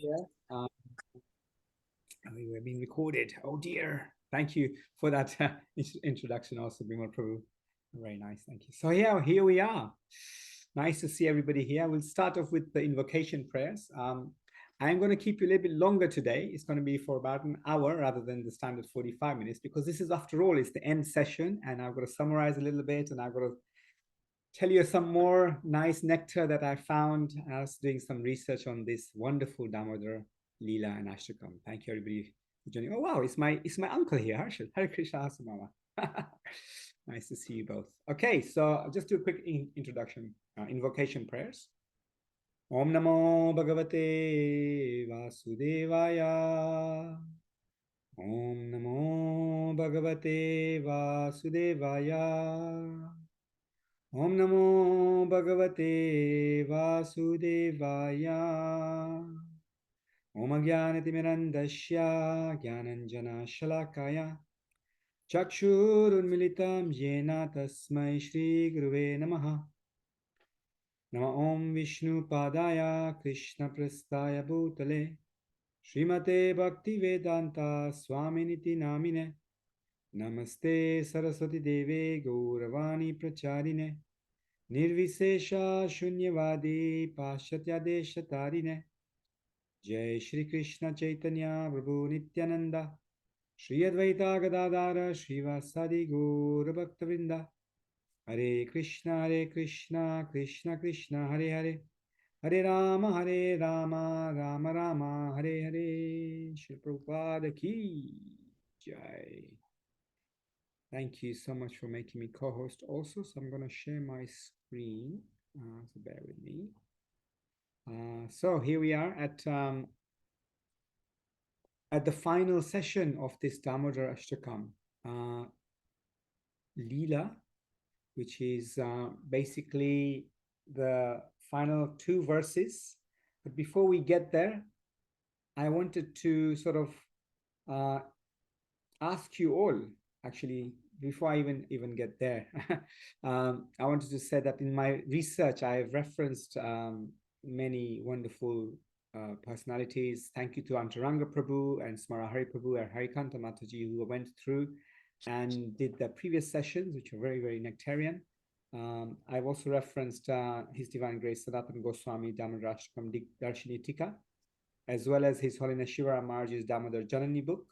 Yeah. We're being recorded. Oh dear. Thank you for that introduction, also, Bimal Prabhu. Very nice. Thank you. So, yeah, here we are. Nice to see everybody here. We'll start off with the invocation prayers. I'm going to keep you a little bit longer today. It's going to be for about an hour rather than the standard 45 minutes, because this is, after all, it's the end session, and I've got to summarize a little bit, and I've got to tell you some more nice nectar that I found as doing some research on this wonderful Damodar Leela and Ashtakam. Thank you, everybody, for joining. Oh wow, it's my uncle here, Harshal. Hare Krishna Asamama. Nice to see you both. Okay, so I'll just do a quick introduction, invocation prayers. Om Namo Bhagavate Vasudevaya. Om Namo Bhagavate Vasudevaya. Om Namo Bhagavate Vasudevaya. Om Jnanatimirandasya Jnananjana Shalakaya Chakshurunmilitam Yena Tasmai Shri Guruve Namaha. Nama Om Vishnu Padaya Krishna Prastaya Bhutale Srimate Bhaktivedanta Swaminiti Namine. Namaste Saraswati Deve Gauravani Pracharine Nirvisesha Shunyavadi Pashatya Tarine. Jai Shri Krishna Chaitanya Prabhu Nityananda Shri Advaita Gadadara Srivasadi Gaura Bhaktavinda. Hare Krishna Krishna Krishna Hare Hare Hare Rama Rama Rama Hare Hare. Shri Prabhupada Ki Jai. Thank you so much for making me co-host also. So I'm going to share my screen. So bear with me. So here we are at the final session of this Damodarastakam Leela, which is basically the final two verses. But before we get there, I wanted to sort of ask you all, actually, before I even get there, I wanted to say that in my research, I have referenced many wonderful personalities. Thank you to Antaranga Prabhu and Smarahari Prabhu and Harikanta Mataji, who went through and did the previous sessions, which were very, very nectarian. I've also referenced His Divine Grace Sanatana Goswami Damodarastakam Darshini Tika, as well as His Holiness Shiva Maharaj's Damodar Janani book.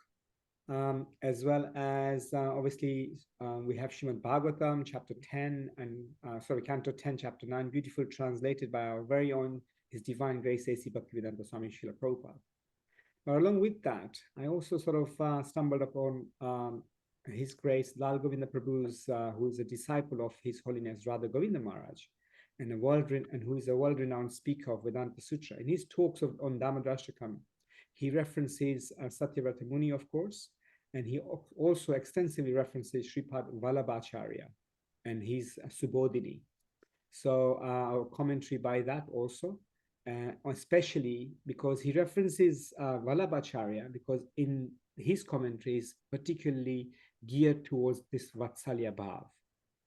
As well as obviously we have Srimad Bhagavatam chapter 10 and Canto 10 chapter 9, beautiful translated by our very own His Divine Grace A.C. Bhaktivedanta Swami Srila Prabhupada. But along with that, I also sort of stumbled upon His Grace Lal Govinda Prabhu's, who is a disciple of His Holiness Radha Govinda Maharaj, and who is a world-renowned speaker of Vedanta Sutra. In his talks on Damodarastakam, he references Satyavrata Muni, of course, and he also extensively references Sripad Vallabhacharya and his Subodhini. So our commentary by that also, especially because he references Vallabhacharya, because in his commentaries particularly geared towards this Vatsalya Bhav.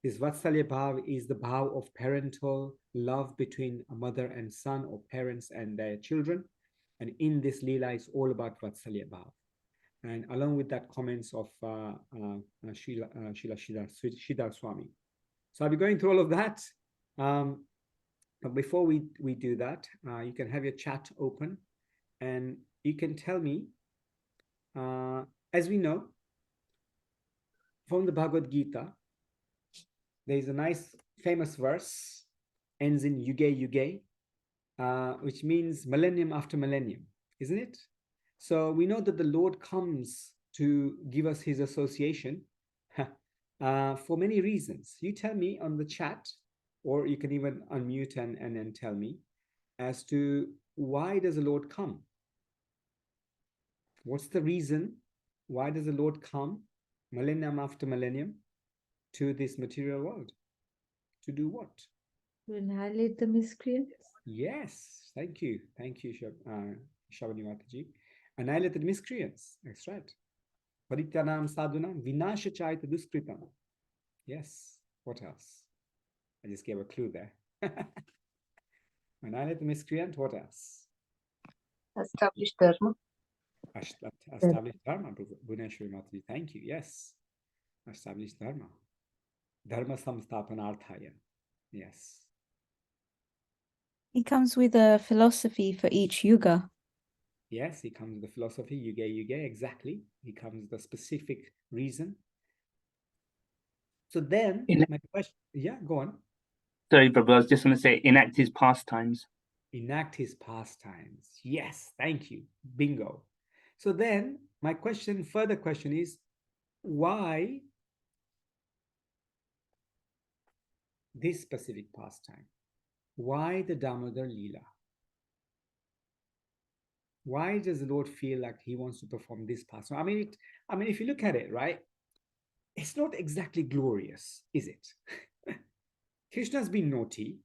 This Vatsalya Bhav is the bhav of parental love between a mother and son, or parents and their children. And in this Leela, it's all about Vatsalya Bhav. And along with that, comments of Srila Shridhar Swami. So I'll be going through all of that. But before we do that, you can have your chat open and you can tell me, as we know, from the Bhagavad Gita, there is a nice famous verse, ends in Yuge Yuge, which means millennium after millennium, isn't it? So we know that the Lord comes to give us his association for many reasons. You tell me on the chat, or you can even unmute and tell me as to why does the Lord come? What's the reason? Why does the Lord come millennium after millennium to this material world? To do what? To annihilate the miscreants. Yes, thank you. Thank you, Shavani Mataji. Annihilate the miscreants. That's right. Parityanam sadhunam vinashachaita duskritam. Yes. What else? I just gave a clue there. Annihilate the miscreant. What else? Established dharma. Established dharma, Bhuneshwari Mataji. Thank you. Yes, established dharma. Dharma samsthapanarthaya. Yes. He comes with a philosophy for each yuga. Yes, he comes with the philosophy, yuga, exactly. He comes with the specific reason. So then, my question, yeah, go on. Sorry, Prabhu, I was just going to say, enact his pastimes. Enact his pastimes. Yes, thank you. Bingo. So then, my question, further question is, why this specific pastime? Why the Damodar Leela? Why does the Lord feel like he wants to perform this pastime? I mean, if you look at it, right, it's not exactly glorious, is it? Krishna's been naughty.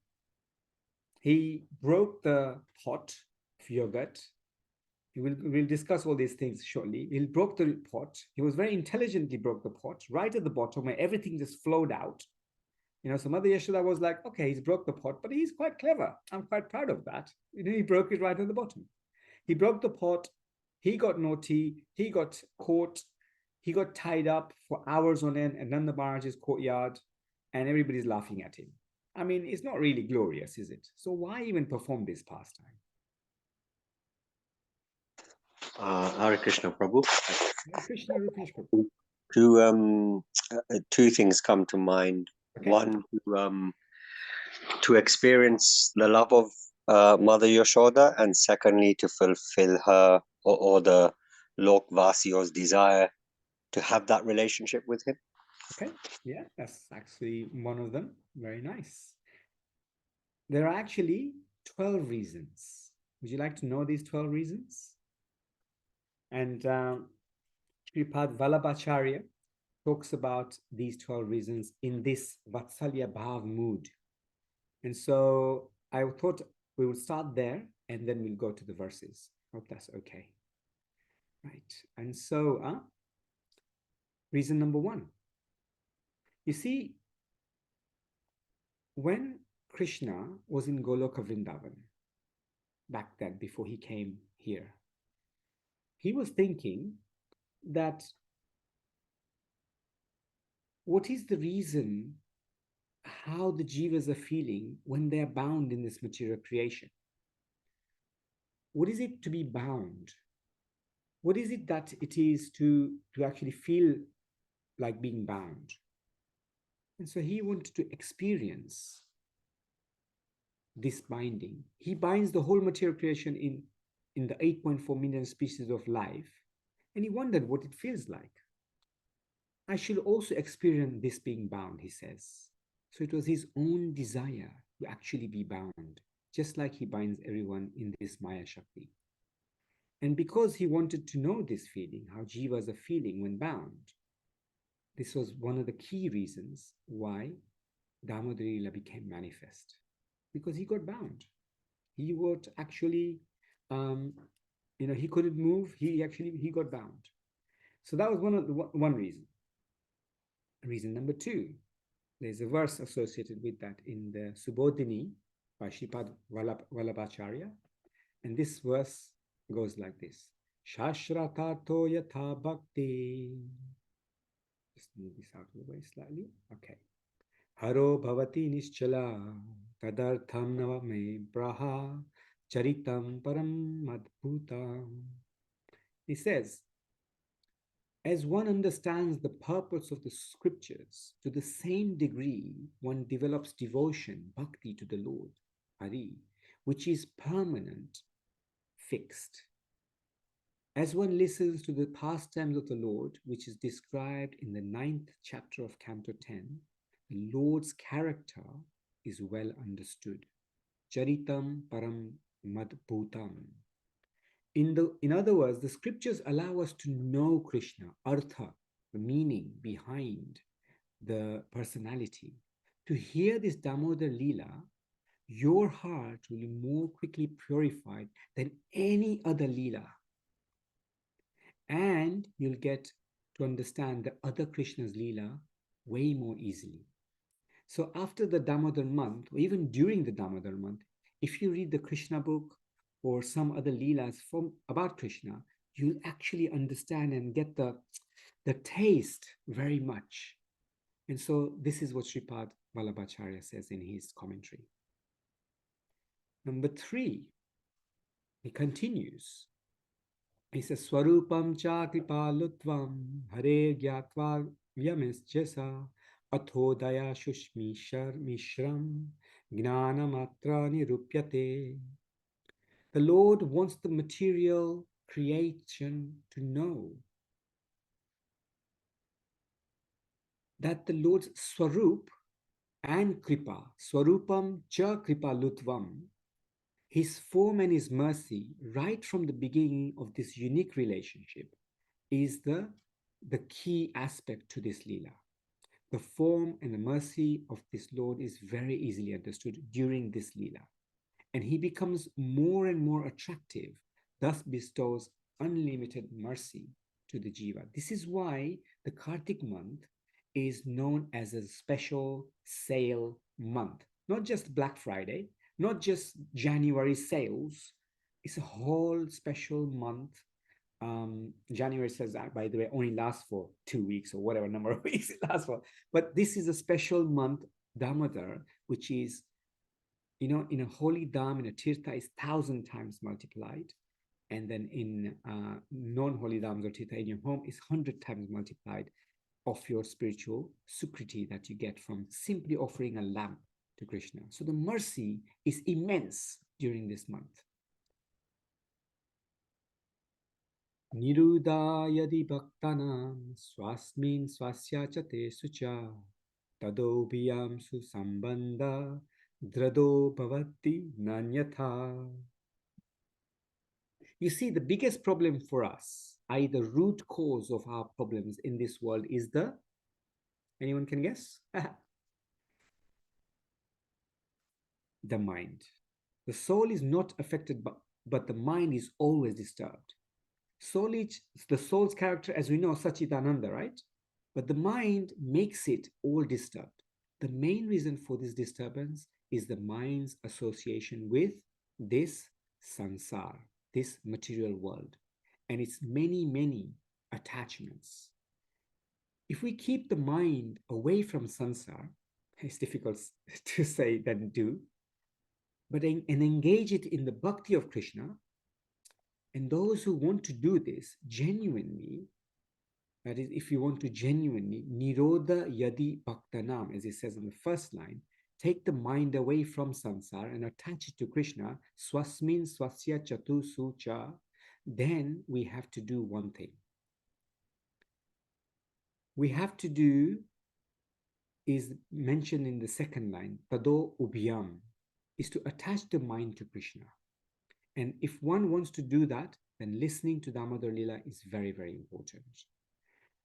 He broke the pot of yogurt. We'll discuss all these things shortly. He broke the pot. He was very intelligently broke the pot right at the bottom where everything just flowed out. So Mother Yashoda was like, okay, he's broke the pot, but he's quite clever. I'm quite proud of that. He broke it right at the bottom. He broke the pot. He got naughty. He got caught. He got tied up for hours on end at Nanda Maharaj's courtyard, and everybody's laughing at him. I mean, it's not really glorious, is it? So why even perform this pastime? Hare Krishna, Prabhu. Krishna Rupesh Prabhu. Two things come to mind. Okay. One, to experience the love of Mother Yashoda, and secondly, to fulfill her or the Lokvasiyo's desire to have that relationship with him. Okay, yeah, that's actually one of them. Very nice. There are actually 12 reasons. Would you like to know these 12 reasons? And Sripad Vallabhacharya talks about these 12 reasons in this Vatsalya Bhav mood. And so I thought we would start there and then we'll go to the verses. Hope that's okay. Right. And so, reason number one. You see, when Krishna was in Goloka Vrindavan, back then, before he came here, he was thinking that what is the reason how the jivas are feeling when they're bound in this material creation? What is it to be bound? What is it that it is to actually feel like being bound? And so he wanted to experience this binding. He binds the whole material creation in the 8.4 million species of life. And he wondered what it feels like. I should also experience this being bound, he says. So it was his own desire to actually be bound, just like he binds everyone in this Maya Shakti. And because he wanted to know this feeling, how jivas are feeling when bound, this was one of the key reasons why Damodar Leela became manifest. Because he got bound. He would actually, he couldn't move. He got bound. So that was one reason. Reason number two, there's a verse associated with that in the Subodhini by Shripad Vallabhacharya. And this verse goes like this. Shashratato yatha bhakti. Just move this out of the way slightly. Okay. Haro bhavati nischala tadartham navame praha charitam param madbhutam. He says, as one understands the purpose of the scriptures, to the same degree one develops devotion, bhakti to the Lord, Hari, which is permanent, fixed. As one listens to the pastimes of the Lord, which is described in the 9th chapter of Canto 10, the Lord's character is well understood. Charitam param madbhutam. In other words, the scriptures allow us to know Krishna, artha, the meaning behind the personality. To hear this Damodar Leela, your heart will be more quickly purified than any other Leela. And you'll get to understand the other Krishna's Leela way more easily. So after the Damodar month, or even during the Damodar month, if you read the Krishna book or some other leelas from about Krishna, you'll actually understand and get the taste very much. And so this is what Sripad Vallabhacharya says in his commentary. Number 3, he continues. He says, Swarupam cha kripalutvam hare gyatva vyamisjasa athodaya shushmishar mishram gnanamatra nirupyate. The Lord wants the material creation to know that the Lord's Swarup and Kripa, Swarupam cha Kripalutvam, his form and his mercy, right from the beginning of this unique relationship, is the key aspect to this Leela. The form and the mercy of this Lord is very easily understood during this Leela. And he becomes more and more attractive, thus bestows unlimited mercy to the Jiva. This is why the Kartik month is known as a special sale month. Not just Black Friday, not just January sales. It's a whole special month. January says that, by the way, only lasts for 2 weeks or whatever number of weeks it lasts for. But this is a special month, Damodar, which is, you know, in a holy dham, in a tirtha, is 1,000 times multiplied. And then in non-holy dhams or tirtha in your home is 100 times multiplied of your spiritual sukriti that you get from simply offering a lamp to Krishna. So the mercy is immense during this month. Nirudayadi bhaktanam swasmin swasya chate sucha tadobiyam su sambandha drado bhavati nanyatha. You see, the biggest problem for us, i.e. the root cause of our problems in this world is anyone can guess? The mind. The soul is not affected, but the mind is always disturbed. The soul's character, as we know, Sachidananda, right? But the mind makes it all disturbed. The main reason for this disturbance is the mind's association with this sansar, this material world, and its many, many attachments. If we keep the mind away from sansar, it's difficult to say than do, but and engage it in the bhakti of Krishna, and those who want to do this genuinely, that is, if you want to genuinely, nirodha yadi bhaktanam, as it says in the first line, take the mind away from sansar and attach it to Krishna, swasmin swasya chatu sucha, then we have to do one thing. We have to do is mentioned in the second line, tado ubhyam, is to attach the mind to Krishna. And if one wants to do that, then listening to Damodar Leela is very, very important.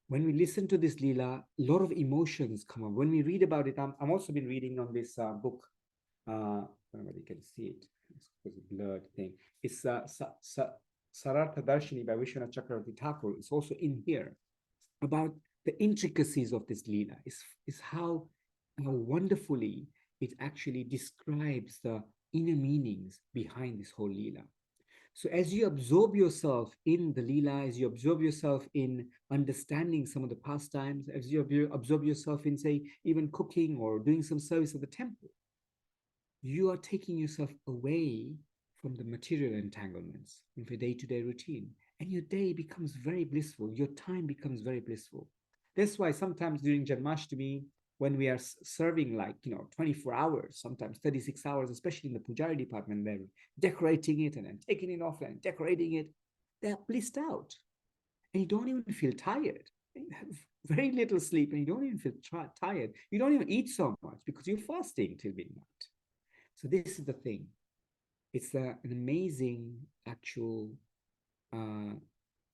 When we listen to this Leela, a lot of emotions come up. When we read about it, I'm also been reading on this book. Nobody can see it. It's a blurred thing. It's Sarartha Darshini by Vishwanath Chakravarti Thakur. It's also in here about the intricacies of this Leela. Is how wonderfully it actually describes the inner meanings behind this whole Leela. So as you absorb yourself in the Leela, as you absorb yourself in understanding some of the pastimes, as you absorb yourself in, say, even cooking or doing some service at the temple, you are taking yourself away from the material entanglements in your day-to-day routine. And your day becomes very blissful. Your time becomes very blissful. That's why sometimes during Janmashtami, when we are serving 24 hours, sometimes 36 hours, especially in the Pujari department, they're decorating it and then taking it off and decorating it. They're blissed out. And you don't even feel tired. You have very little sleep and you don't even feel tired. You don't even eat so much because you're fasting till midnight. So this is the thing. It's an amazing actual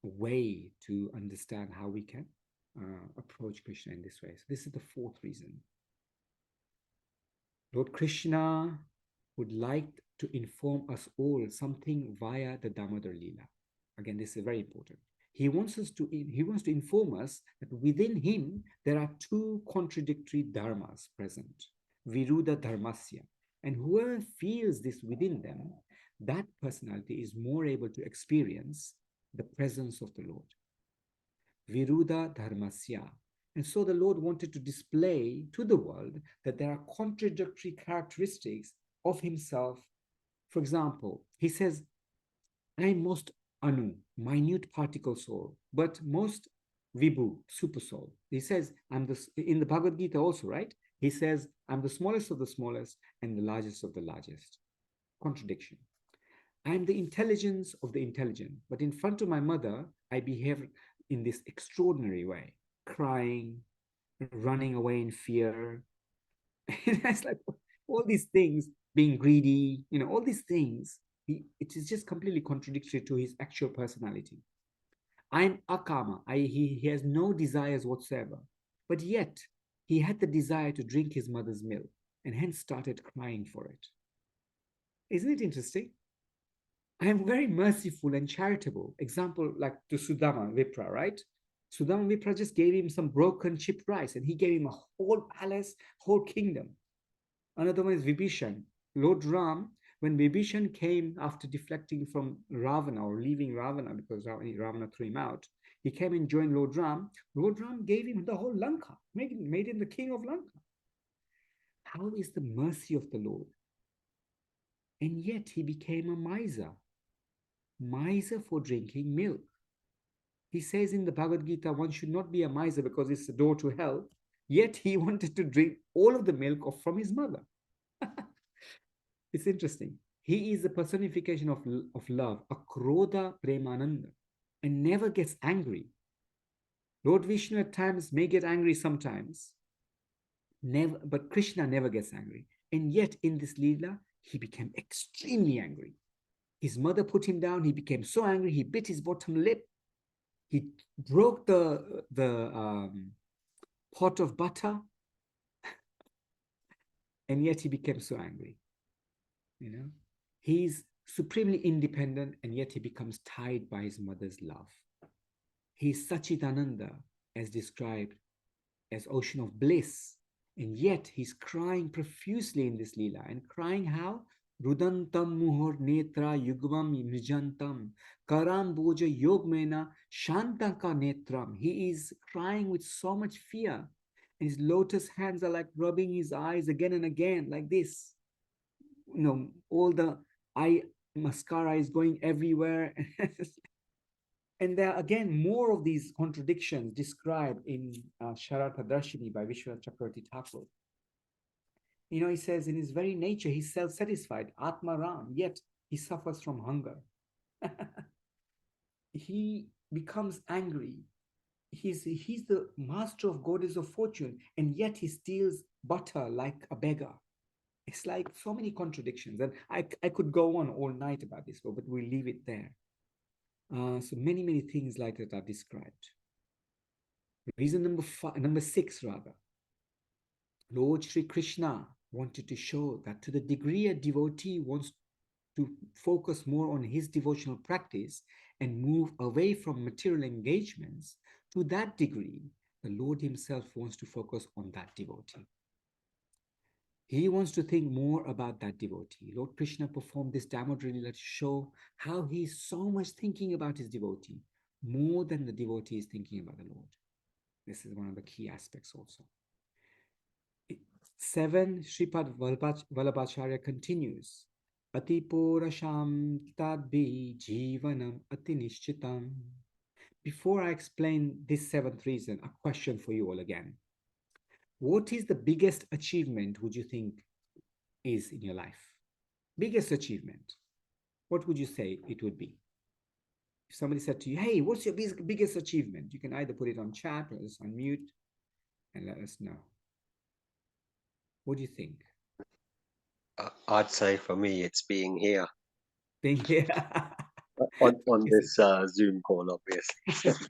way to understand how we can approach Krishna in this way. So this is the fourth reason. Lord Krishna would like to inform us all something via the Damodar Leela. Again, this is very important. He wants to inform us that within him there are two contradictory dharmas present, viruddha dharmasya, and whoever feels this within them, that personality is more able to experience the presence of the Lord. Viruddha dharmasya. And so the Lord wanted to display to the world that there are contradictory characteristics of himself. For example, he says, I am most anu, minute particle soul, but most vibhu, super soul. He says, in the Bhagavad Gita also, right? He says, I'm the smallest of the smallest and the largest of the largest. Contradiction. I am the intelligence of the intelligent, but in front of my mother, I behave in this extraordinary way, crying, running away in fear. It's like all these things, being greedy, all these things. It is just completely contradictory to his actual personality. I'm akama. He has no desires whatsoever, but yet he had the desire to drink his mother's milk and hence started crying for it. Isn't it interesting? I am very merciful and charitable. Example, like to Sudama Vipra, right? Sudama Vipra just gave him some broken chipped rice and he gave him a whole palace, whole kingdom. Another one is Vibhishan. Lord Ram, when Vibhishan came after deflecting from Ravana or leaving Ravana because Ravana threw him out, he came and joined Lord Ram. Lord Ram gave him the whole Lanka, made him the king of Lanka. How is the mercy of the Lord? And yet he became a miser for drinking milk. He says in the Bhagavad Gita, one should not be a miser because it's the door to hell. Yet he wanted to drink all of the milk from his mother. It's interesting. He is the personification of love, akrodha premananda, and never gets angry. Lord Vishnu at times may get angry sometimes, never, but Krishna never gets angry. And yet in this Leela, he became extremely angry. His mother put him down. He became so angry. He bit his bottom lip. He broke the pot of butter. And yet he became so angry. He's supremely independent, and yet he becomes tied by his mother's love. He's Sachidananda, as described as ocean of bliss, and yet he's crying profusely in this Leela. And crying how? Rudantam muhor netra yugvam nijantam karam boja yogmena shantanka netram. He is crying with so much fear. And his lotus hands are like rubbing his eyes again and again, like this. All the eye mascara is going everywhere. And there are again more of these contradictions described in Sharata Darshini by Vishwanath Chakravarti Thakur. He says in his very nature, he's self-satisfied, Atma Ram, yet he suffers from hunger. He becomes angry. He's the master of goddess of fortune, and yet he steals butter like a beggar. It's like so many contradictions. And I could go on all night about this, but we'll leave it there. So many things like that are described. Reason number 6, rather. Lord Sri Krishna wanted to show that to the degree a devotee wants to focus more on his devotional practice and move away from material engagements, to that degree, the Lord himself wants to focus on that devotee. He wants to think more about that devotee. Lord Krishna performed this Damodarastakam to show how he is so much thinking about his devotee, more than the devotee is thinking about the Lord. This is one of the key aspects also. 7, Sripad Vallabhacharya continues, Atipurasham tadbhi jivanam atinishchitam. Before I explain this 7th reason, a question for you all again. What is the biggest achievement would you think is in your life? Biggest achievement. What would you say it would be? If somebody said to you, hey, what's your biggest achievement? You can either put it on chat or just unmute and let us know. What do you think? I'd say for me, it's being here Being here. on this Zoom call, obviously.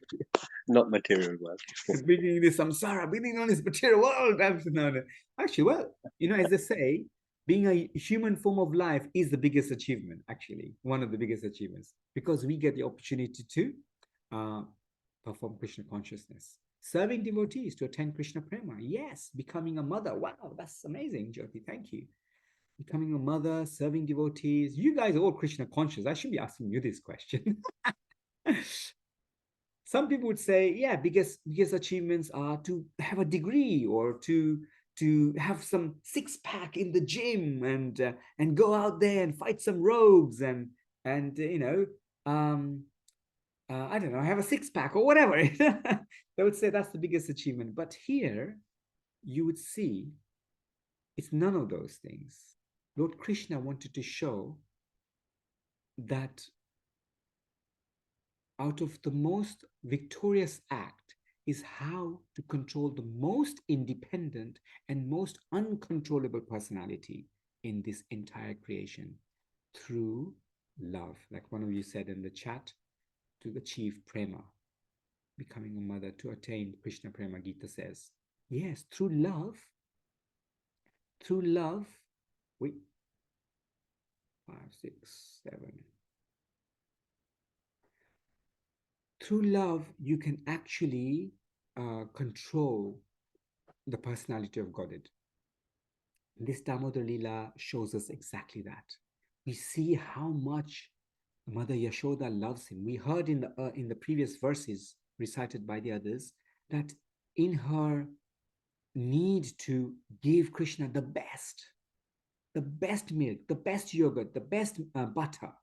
Not material world. Being in this samsara, being on this material world. Actually, well, as they say, being a human form of life is the biggest achievement, actually, one of the biggest achievements, because we get the opportunity to perform Krishna consciousness. Serving devotees to attend Krishna Prema. Yes, becoming a mother. Wow, that's amazing, Jyoti. Thank you. becoming a mother, serving devotees. You guys are all Krishna conscious. I should be asking you this question. Some people would say, yeah, biggest achievements are to have a degree or to have some six-pack in the gym and go out there and fight some rogues and I don't know, have a six-pack or whatever. They would say that's the biggest achievement. But here you would see it's none of those things. Lord Krishna wanted to show that out of the most victorious act is how to control the most independent and most uncontrollable personality in this entire creation through love. Like one of you said in the chat, to achieve prema, becoming a mother, to attain Krishna prema, Gita says. Yes, through love, wait, 5, 6, 7. Through love, you can actually control the personality of Godhead. This Damodar Leela shows us exactly that. We see how much Mother Yashoda loves him. We heard in the previous verses recited by the others that in her need to give Krishna the best milk, the best yogurt, the best butter,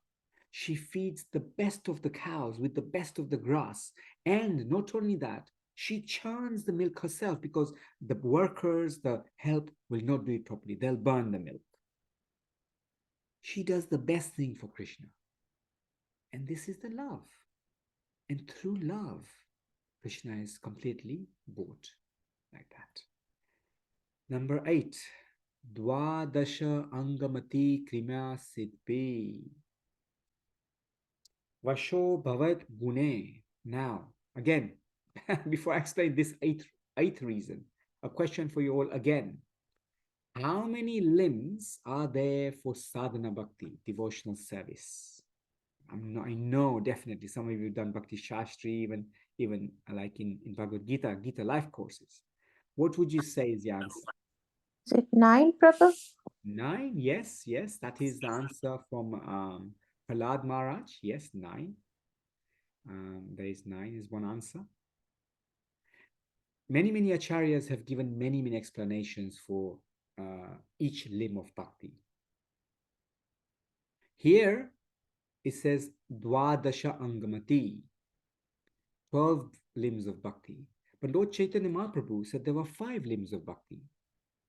she feeds the best of the cows with the best of the grass. And not only that, she churns the milk herself because the workers, the help will not do it properly. They'll burn the milk. She does the best thing for Krishna. And this is the love. And through love, Krishna is completely bought like that. Number 8, Dwadasha Angamati Krima Sidpi. Vasho Bhavat Gune. Now, again, before I explain this eighth reason, a question for you all again. How many limbs are there for sadhana bhakti, devotional service? I know definitely some of you have done Bhakti Shastri, even like in Bhagavad Gita, Gita life courses. What would you say is the answer? Is it 9, Prabhu? 9, yes, that is the answer from Prahlad Maharaj. Yes, 9. There is 9 is one answer. Many acharyas have given many explanations for each limb of bhakti. Here it says Dwadasha Angamati, 12 limbs of bhakti. But Lord Chaitanya Mahaprabhu said there were 5 limbs of bhakti: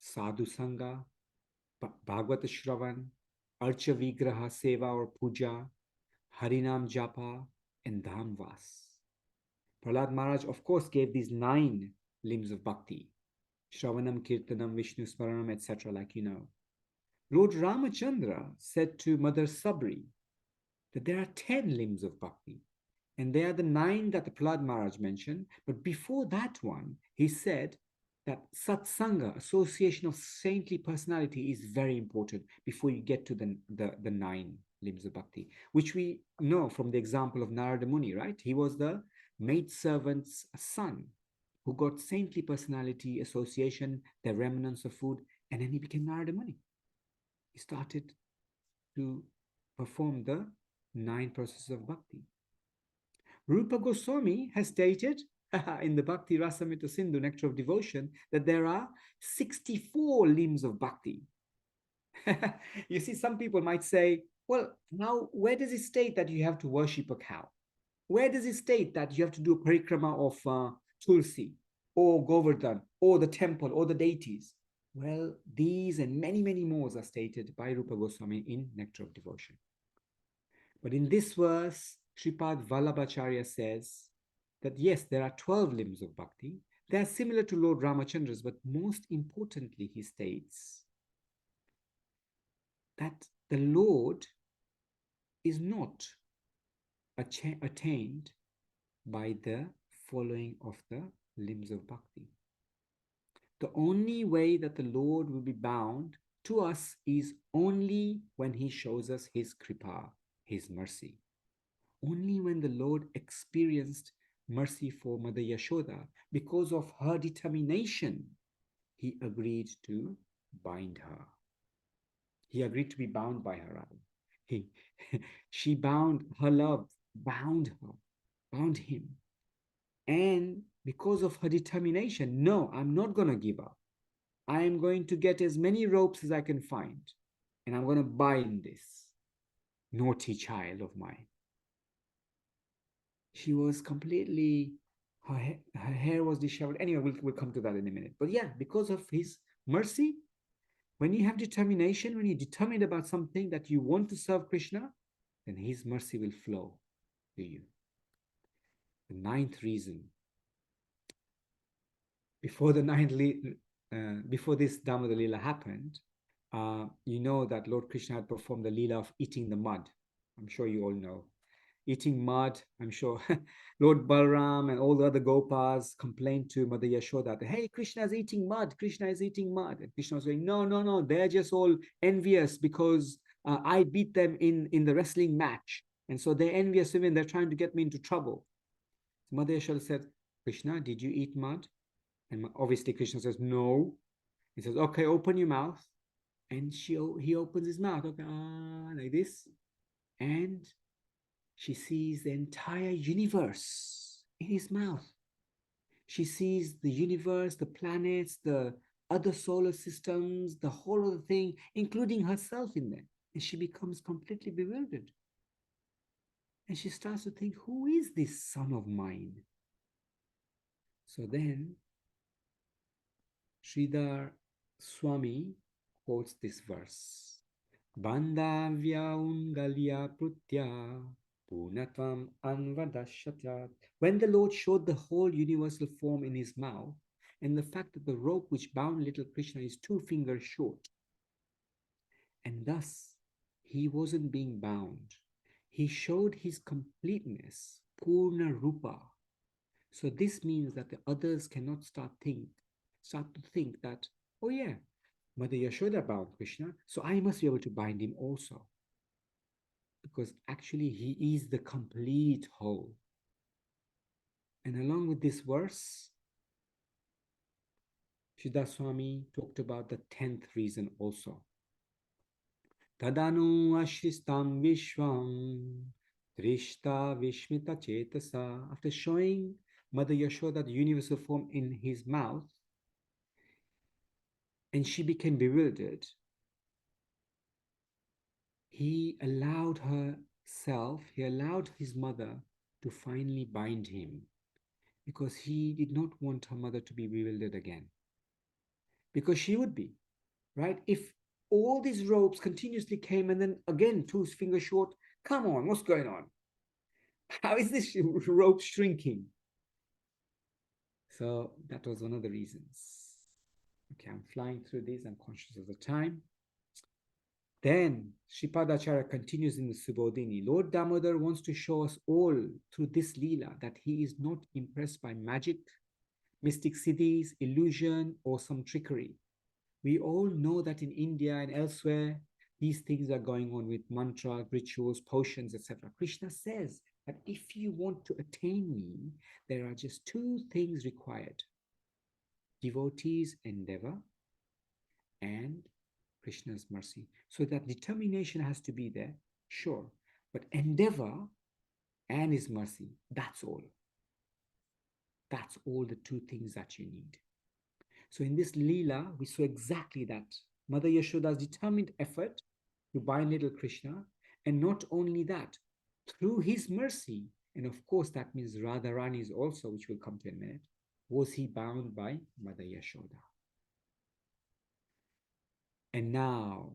Sadhu Sangha, Bhagavata Shravan, Archa Vigraha Seva or Puja, Harinam Japa, and Dhamvas. Prahlad Maharaj, of course, gave these 9 limbs of bhakti: Shravanam, Kirtanam, Vishnu Smaranam, etc., like you know. Lord Ramachandra said to Mother Sabri that there are 10 limbs of bhakti, and they are the 9 that the Prahlad Maharaj mentioned. But before that one, he said that satsanga, association of saintly personality, is very important before you get to the 9 limbs of bhakti, which we know from the example of Narada Muni, right? He was the maidservant's son who got saintly personality association, the remnants of food, and then he became Narada Muni. He started to perform the 9 processes of bhakti. Rupa Goswami has stated in the Bhakti Rasamrita Sindhu, Nectar of Devotion, that there are 64 limbs of bhakti. You see, some people might say, well, now where does it state that you have to worship a cow? Where does it state that you have to do a parikrama of Tulsi or Govardhan or the temple or the deities? Well, these and many more are stated by Rupa Goswami in Nectar of Devotion. But in this verse, Shripad Vallabhacharya says that yes, there are 12 limbs of bhakti. They are similar to Lord Ramachandra's, but most importantly, he states that the Lord is not attained by the following of the limbs of bhakti. The only way that the Lord will be bound to us is only when he shows us his kripa, his mercy. Only when the Lord experienced mercy for Mother Yashoda, because of her determination, he agreed to bind her. He agreed to be bound by her, rather. He, she bound her love, bound her, bound him. And because of her determination, no, I'm not going to give up. I am going to get as many ropes as I can find, and I'm going to bind this naughty child of mine. She was completely, her hair was disheveled. Anyway, we'll come to that in a minute. But yeah, because of his mercy, when you have determination, when you're determined about something that you want to serve Krishna, then his mercy will flow to you. The ninth reason, before before this Damodar Leela happened, you know that Lord Krishna had performed the Leela of eating the mud. I'm sure you all know. Eating mud, I'm sure Lord Balram and all the other Gopas complained to Mother Yashoda that, hey, Krishna is eating mud, Krishna is eating mud. And Krishna was saying, no, no, no, they're just all envious because I beat them in the wrestling match. And so they're envious of me and they're trying to get me into trouble. So Mother Yashoda said, Krishna, did you eat mud? And obviously Krishna says, no. He says, okay, open your mouth. And he opens his mouth, okay, like this. And she sees the entire universe in his mouth. She sees the universe, the planets, the other solar systems, the whole of the thing, including herself in there. And she becomes completely bewildered. And she starts to think, who is this son of mine? So then, Sridhar Swami quotes this verse. Bandhavya ungalya prutya punatvam anvadashatyat. When the Lord showed the whole universal form in his mouth, and the fact that the rope which bound little Krishna is 2 fingers short, and thus he wasn't being bound. He showed his completeness, Purna Rupa. So this means that the others cannot start to think that, oh yeah, Mother Yashoda bound Krishna, so I must be able to bind him also. Because actually he is the complete whole. And along with this verse, Sridhar Swami talked about the 10th reason also. Tadanu ashristam vishwam trishta vishmita chetasa. After showing Mother Yashoda the universal form in his mouth, and she became bewildered, he allowed his mother to finally bind him, because he did not want her mother to be bewildered again. Because she would be, right? If all these ropes continuously came and then again 2 fingers short, come on, what's going on? How is this rope shrinking? So that was one of the reasons. Okay, I'm flying through this. I'm conscious of the time. Then Shripadacharya continues in the Subodhini. Lord Damodar wants to show us all through this Leela that he is not impressed by magic, mystic siddhis, illusion, or some trickery. We all know that in India and elsewhere, these things are going on with mantra, rituals, potions, etc. Krishna says that if you want to attain me, there are just 2 things required: devotees' endeavor and Krishna's mercy. So that determination has to be there, sure, but endeavor and his mercy, that's all. That's all the 2 things that you need. So in this Leela, we saw exactly that. Mother Yashoda's determined effort to bind little Krishna, and not only that, through his mercy, and of course that means Radharani's also, which we'll come to in a minute, was he bound by Mother Yashoda. And now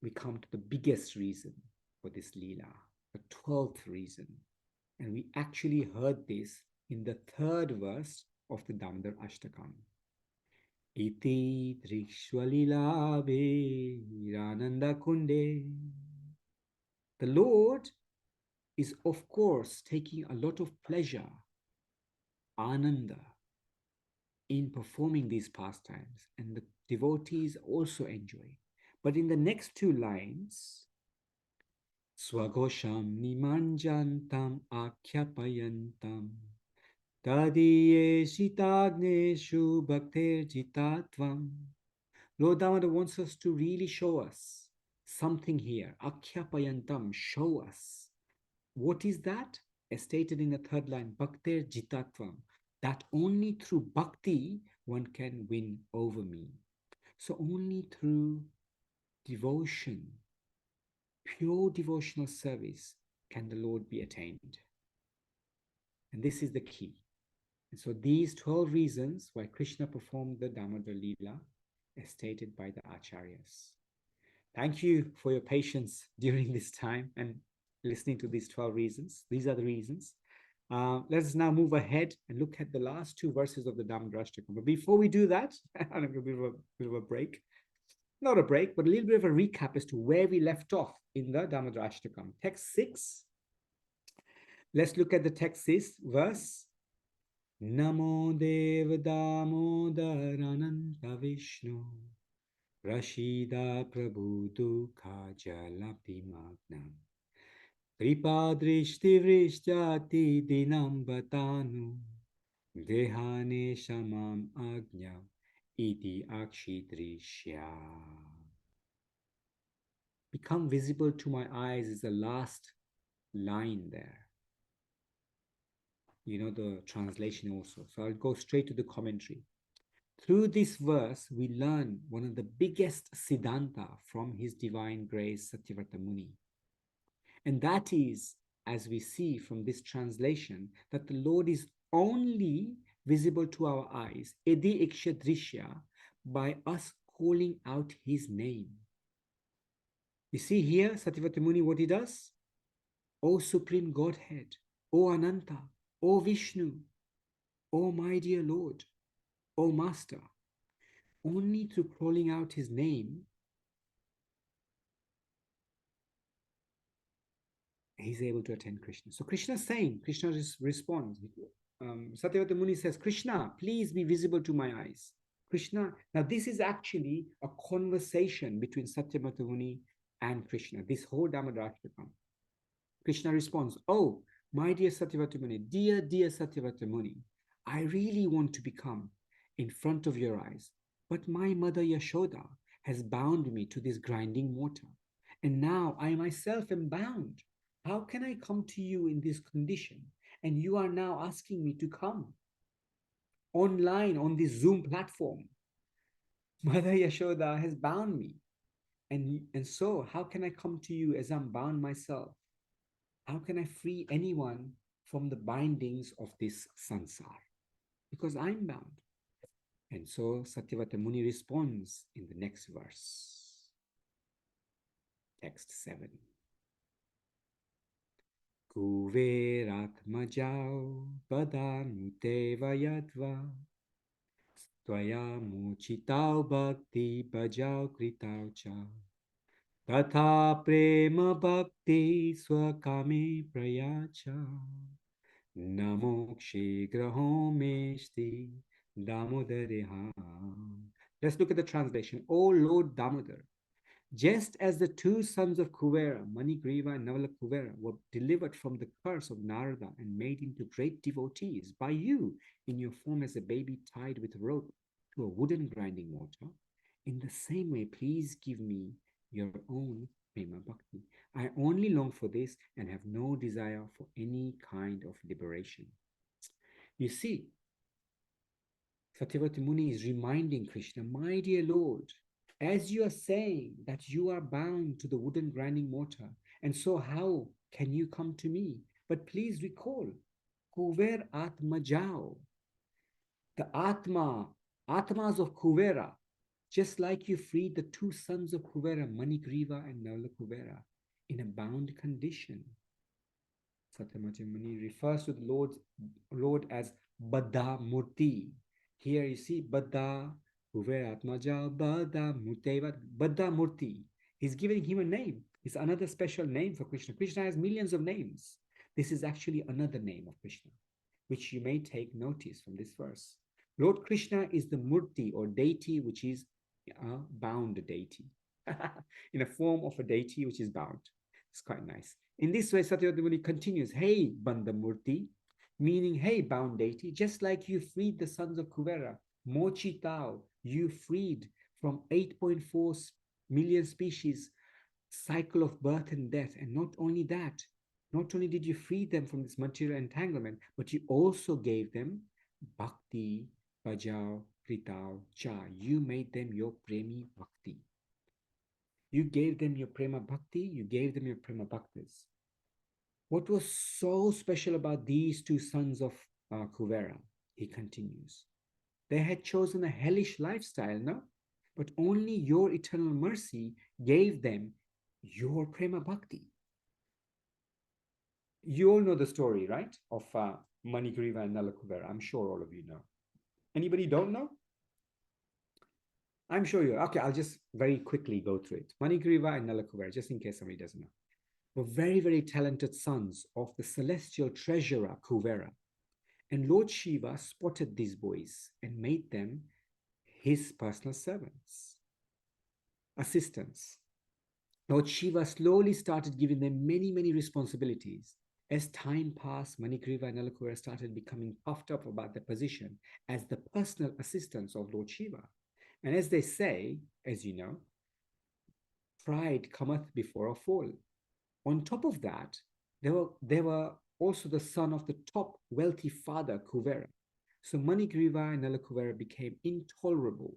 we come to the biggest reason for this Leela, the 12th reason. And we actually heard this in the 3rd verse of the Damodarastakam. Iti Drikshwalila Virananda Kunde. The Lord is, of course, taking a lot of pleasure, Ananda, in performing these pastimes, and the devotees also enjoy. But in the next 2 lines, Swagosham nimanjantam akhyapayantam tadiye shitagneshu bhakter jitatvam Lord Damodar wants us to really show us something here. Akhyapayantam, show us. What is that? As stated in the third line, Bhaktir Jitatvam, that only through bhakti one can win over me. So only through devotion, pure devotional service, can the Lord be attained. And this is the key. And so these 12 reasons why Krishna performed the Damodar Leela, as stated by the Acharyas. Thank you for your patience during this time and listening to these 12 reasons. These are the reasons. Let's now move ahead and look at the last two verses of the Damodarastakam. But before we do that, a bit of a break. Not a break, but a little bit of a recap as to where we left off in the Damodarastakam. Text 6. Let's look at the text 6 verse. Namo Deva Damodarananta Vishnu Rashida Prabhu Dukha Jalabdi Magnam Kripa Drishti Vrishyati Dinam Batanu Dehane Shamam Agnya Iti Akshi Drishya. Become visible to my eyes is the last line there. You know the translation also. So I'll go straight to the commentary. Through this verse, we learn one of the biggest siddhanta from His Divine Grace Satyavrata Muni. And that is, as we see from this translation, that the Lord is only visible to our eyes, edi ikshadrishya, by us calling out His name. You see here, Satyavrata Muni, what he does? O Supreme Godhead, O Ananta, O Vishnu, O my dear Lord, O Master, only through calling out His name, he's able to attend Krishna. So Krishna is saying, Krishna responds. Satyavrata Muni says, Krishna, please be visible to my eyes. Krishna, now this is actually a conversation between Satyavrata Muni and Krishna, this whole Damodarastakam. Krishna responds, oh, my dear Satyavrata Muni, dear Satyavrata Muni, I really want to become in front of your eyes, but my mother Yashoda has bound me to this grinding mortar, and now I myself am bound. How can I come to you in this condition? And you are now asking me to come online on this Zoom platform. Mother Yashoda has bound me. And so how can I come to you as I'm bound myself? How can I free anyone from the bindings of this sansar? Because I'm bound. And so Satyavrata Muni responds in the next verse. Text 7. Kuveratmajao padanuteva yadva Tvaya muchitau bhakti bhajau kritau cha Tatha prema bhakti swakame prayacha Namokshe graho meshti Damodareha. Let's look at the translation. O Lord Damodar, just as the two sons of Kuvera, Manigriva and Navala Kuvera, were delivered from the curse of Narada and made into great devotees by you in your form as a baby tied with a rope to a wooden grinding mortar, in the same way, please give me your own Prema Bhakti. I only long for this and have no desire for any kind of liberation. You see, Satyavrata Muni is reminding Krishna, my dear Lord, as you are saying that you are bound to the wooden grinding mortar, and so how can you come to me? But please recall, Kuver Atmajao, the Atmas of Kuvera, just like you freed the two sons of Kuvera, Manigriva and Navala Kuvera, in a bound condition. Satyavrata Muni refers to the Lord as Baddha Murti. Here you see Baddha, Kuvera Atmaja, Baddha Murteva, Baddha Murti. He's giving him a name. It's another special name for Krishna. Krishna has millions of names. This is actually another name of Krishna, which you may take notice from this verse. Lord Krishna is the Murti or deity, which is a bound deity, in a form of a deity which is bound. It's quite nice. In this way, Satyavrata Muni continues, hey, Bandha Murti, meaning, hey, bound deity, just like you freed the sons of Kuvera, Mochitao, you freed from 8.4 million species cycle of birth and death. And not only that, not only did you free them from this material entanglement, but you also gave them bhakti, bhajao, kritao, cha. You made them your premi bhakti. You gave them your prema bhakti, you gave them your prema bhaktas. What was so special about these two sons of Kuvera? He continues. They had chosen a hellish lifestyle, no? But only your eternal mercy gave them your prema bhakti. You all know the story, right? Of Manigriva and Nalakuvera. I'm sure all of you know. Anybody don't know? I'm sure you. Okay, I'll just very quickly go through it. Manigriva and Nalakuvera, just in case somebody doesn't know, were very, very talented sons of the celestial treasurer Kuvera. And Lord Shiva spotted these boys and made them his personal servants, assistants. Lord Shiva slowly started giving them many, many responsibilities. As time passed, Manigriva and Nalakuvera started becoming puffed up about their position as the personal assistants of Lord Shiva. And as they say, as you know, pride cometh before a fall. On top of that, they were also the son of the top wealthy father, Kuvera. So Manigriva and Nalakuvera became intolerable.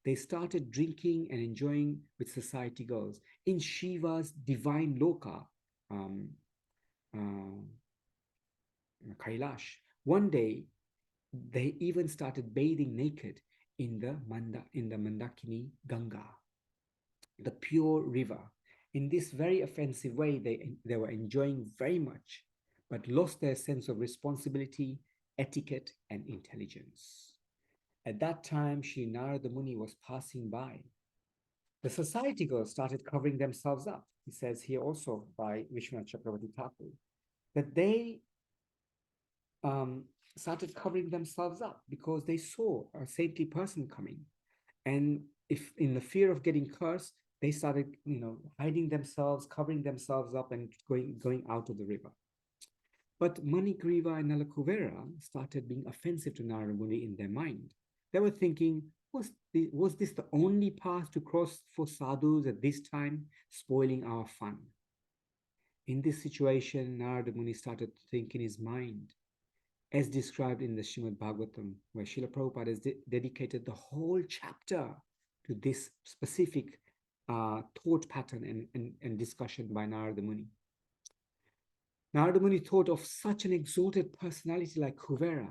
They started drinking and enjoying with society girls in Shiva's divine loka, Kailash. One day, they even started bathing naked in the Mandakini Ganga, the pure river. In this very offensive way, they were enjoying very much, but lost their sense of responsibility, etiquette, and intelligence. At that time, Sri Narada Muni was passing by. The society girls started covering themselves up. He says here also by Vishwanath Chakravarti Thakur, that they started covering themselves up because they saw a saintly person coming. And if in the fear of getting cursed, they started, hiding themselves, covering themselves up and going out of the river. But Manigriva and Nalakuvera started being offensive to Narada Muni in their mind. They were thinking, was this the only path to cross for sadhus at this time, spoiling our fun? In this situation, Narada Muni started to think in his mind, as described in the Srimad Bhagavatam, where Srila Prabhupada has dedicated the whole chapter to this specific thought pattern and discussion by Narada Muni. Narada Muni thought of such an exalted personality like Kuvera,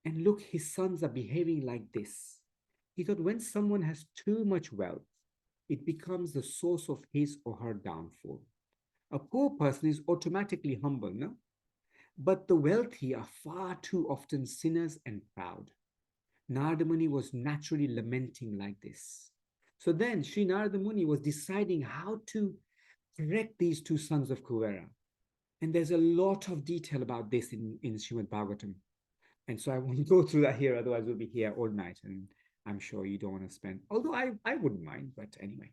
and look, his sons are behaving like this. He thought when someone has too much wealth, it becomes the source of his or her downfall. A poor person is automatically humble, no? But the wealthy are far too often sinners and proud. Narada Muni was naturally lamenting like this. So then Sri Narada Muni was deciding how to correct these two sons of Kuvera. And there's a lot of detail about this in Srimad Bhagavatam. And so I won't go through that here, otherwise we'll be here all night. And I'm sure you don't want to spend, although I wouldn't mind, but anyway.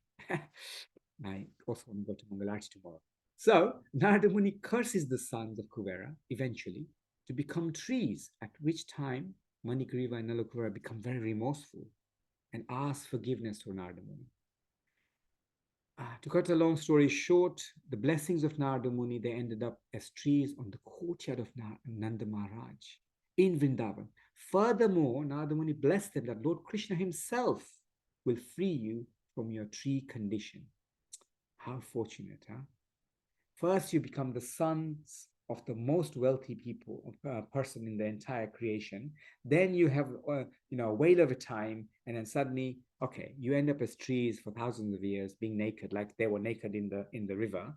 I also want to go to Mangalarti tomorrow. So Narada Muni curses the sons of Kuvera eventually to become trees, at which time Manigriva and Nalakuvera become very remorseful and ask forgiveness to Narada Muni. To cut a long story short, the blessings of Narada Muni, they ended up as trees on the courtyard of Nanda Maharaj in Vrindavan. Furthermore, Narada Muni blessed them that Lord Krishna himself will free you from your tree condition. How fortunate, huh? First, you become the sons of the most wealthy person in the entire creation. Then you have, a whale of a time, and then suddenly, okay, you end up as trees for thousands of years, being naked, like they were naked in the river.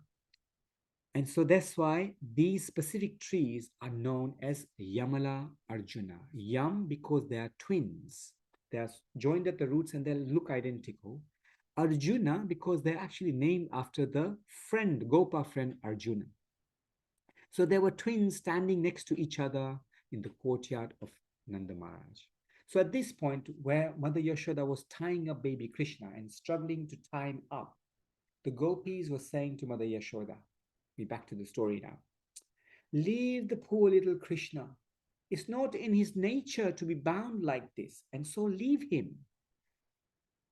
And so that's why these specific trees are known as Yamala Arjuna. Yam because they are twins. They are joined at the roots and they look identical. Arjuna because they're actually named after the Gopa friend Arjuna. So there were twins standing next to each other in the courtyard of Nanda Maharaj. So at this point where Mother Yashoda was tying up baby Krishna and struggling to tie him up, the gopis were saying to Mother Yashoda, be back to the story now, leave the poor little Krishna. It's not in his nature to be bound like this, and so leave him.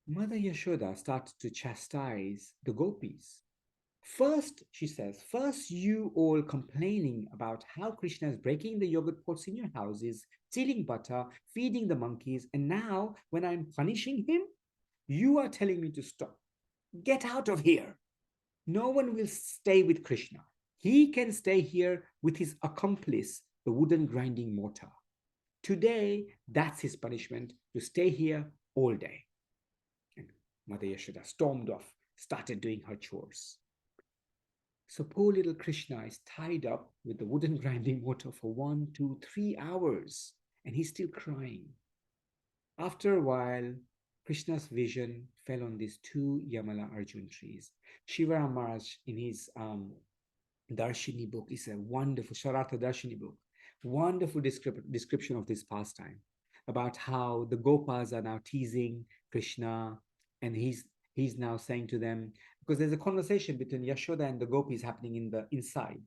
Mother Yashoda started to chastise the gopis. First, she says, first you all complaining about how Krishna is breaking the yogurt pots in your houses, stealing butter, feeding the monkeys, and now when I'm punishing him, you are telling me to stop. Get out of here. No one will stay with Krishna. He can stay here with his accomplice, the wooden grinding mortar. Today, that's his punishment, to stay here all day. And Mother Yashoda stormed off, started doing her chores. So poor little Krishna is tied up with the wooden grinding mortar for 1, 2, 3 hours, and he's still crying. After a while, Krishna's vision fell on these two Yamala Arjun trees. Shivara Maharaj, in his Darshini book, is a wonderful, Sharartha Darshini book, wonderful description of this pastime about how the Gopas are now teasing Krishna, and he's now saying to them, because there's a conversation between Yashoda and the gopis happening in the inside.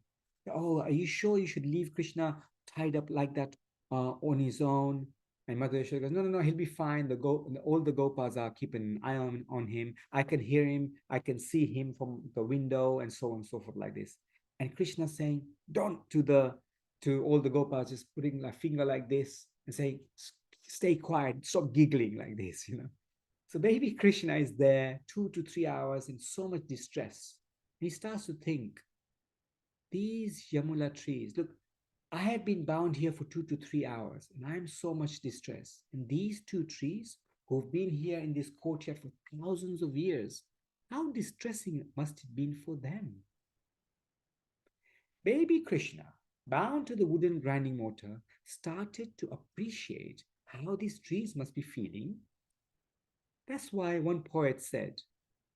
Oh, are you sure you should leave Krishna tied up like that on his own? And Mother Yashoda goes, no, he'll be fine. All the gopas are keeping an eye on him. I can hear him. I can see him from the window, and so on and so forth, like this. And Krishna saying, don't, to all the gopas, just putting a finger like this and saying, stay quiet, stop giggling like this, So baby Krishna is there 2 to 3 hours in so much distress. He starts to think, these Yamula trees, look, I have been bound here for 2 to 3 hours and I'm so much distressed. And these two trees who've been here in this courtyard for thousands of years, how distressing must it have been for them? Baby Krishna, bound to the wooden grinding mortar, started to appreciate how these trees must be feeling. That's why one poet said,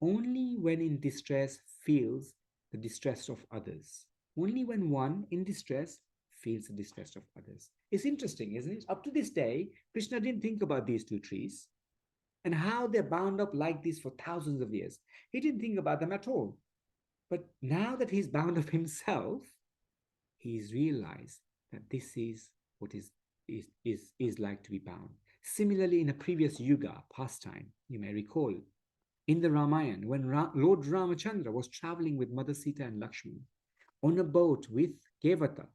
only when in distress feels the distress of others. Only when one in distress feels the distress of others. It's interesting, isn't it? Up to this day, Krishna didn't think about these two trees and how they're bound up like this for thousands of years. He didn't think about them at all. But now that he's bound up himself, he's realized that this is what is like to be bound. Similarly, in a previous yuga pastime, you may recall, in the Ramayana, when Lord Ramachandra was traveling with Mother Sita and Lakshman on a boat with Kevata,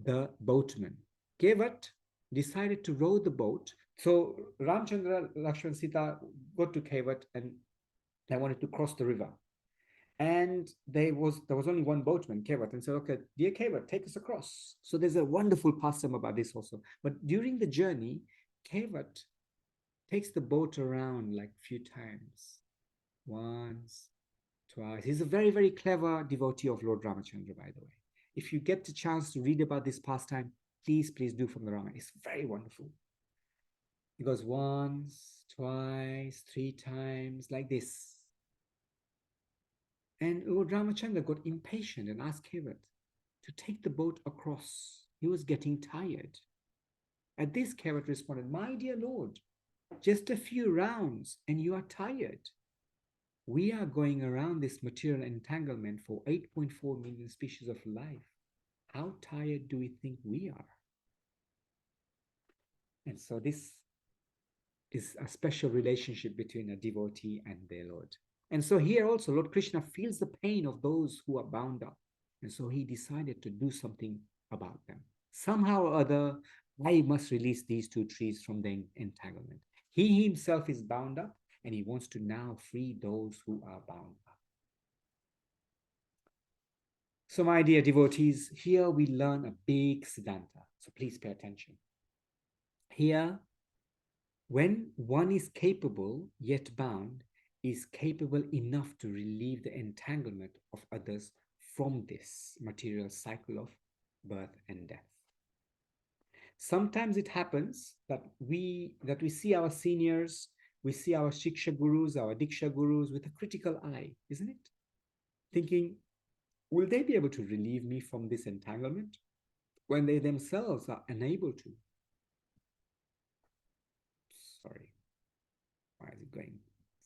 the boatman. Kevat decided to row the boat. So Ramchandra, Lakshman, Sita got to Kevat and they wanted to cross the river. And there was only one boatman, Kevat, and said, okay, dear Kevat, take us across. So there's a wonderful pastime about this also. But during the journey, Kevat takes the boat around like a few times. Once, twice. He's a very, very clever devotee of Lord Ramachandra, by the way. If you get the chance to read about this pastime, please do from the Ramayana. It's very wonderful. He goes once, twice, 3 times, like this. And Lord Ramachandra got impatient and asked Kevat to take the boat across. He was getting tired. At this, Kevat responded, my dear Lord, just a few rounds and you are tired. We are going around this material entanglement for 8.4 million species of life. How tired do we think we are? And so this is a special relationship between a devotee and their Lord. And so here also, Lord Krishna feels the pain of those who are bound up. And so he decided to do something about them. Somehow or other, I must release these two trees from the entanglement. He himself is bound up, and he wants to now free those who are bound up. So my dear devotees, here we learn a big Siddhanta. So please pay attention. Here, when one is capable yet bound, is capable enough to relieve the entanglement of others from this material cycle of birth and death. Sometimes it happens that we see our seniors, we see our Shiksha gurus, our Diksha gurus with a critical eye, isn't it? Thinking, will they be able to relieve me from this entanglement when they themselves are unable to? Sorry, why is it going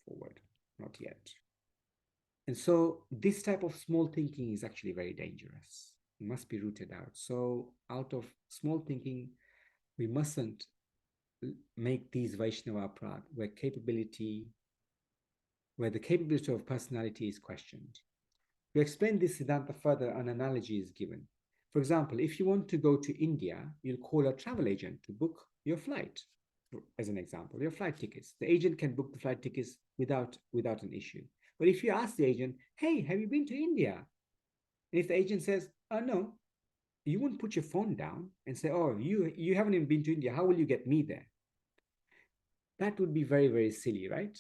forward? Not yet. And so this type of small thinking is actually very dangerous. It must be rooted out. So out of small thinking, we mustn't make these Vaishnava aparad, where the capability of personality is questioned. To explain this Siddhanta further, an analogy is given. For example, if you want to go to India, you'll call a travel agent to book your flight. As an example, your flight tickets. The agent can book the flight tickets without an issue. But if you ask the agent, hey, have you been to India? And if the agent says, oh, no, you wouldn't put your phone down and say, oh, you haven't even been to India. How will you get me there? That would be very, very silly, right?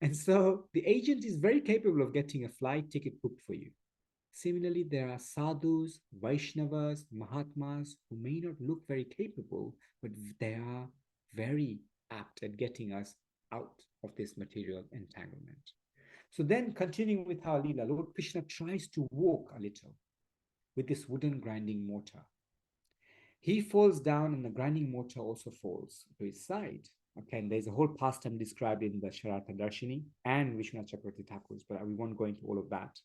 And so the agent is very capable of getting a flight ticket booked for you. Similarly, there are sadhus, Vaishnavas, Mahatmas who may not look very capable, but they are very apt at getting us out of this material entanglement. So then, continuing with our Leela, Lord Krishna tries to walk a little with this wooden grinding mortar. He falls down and the grinding mortar also falls to his side. Okay, and there's a whole pastime described in the Sharata Darshini and Vishwanath Chakravarti Thakur's, but we won't go into all of that.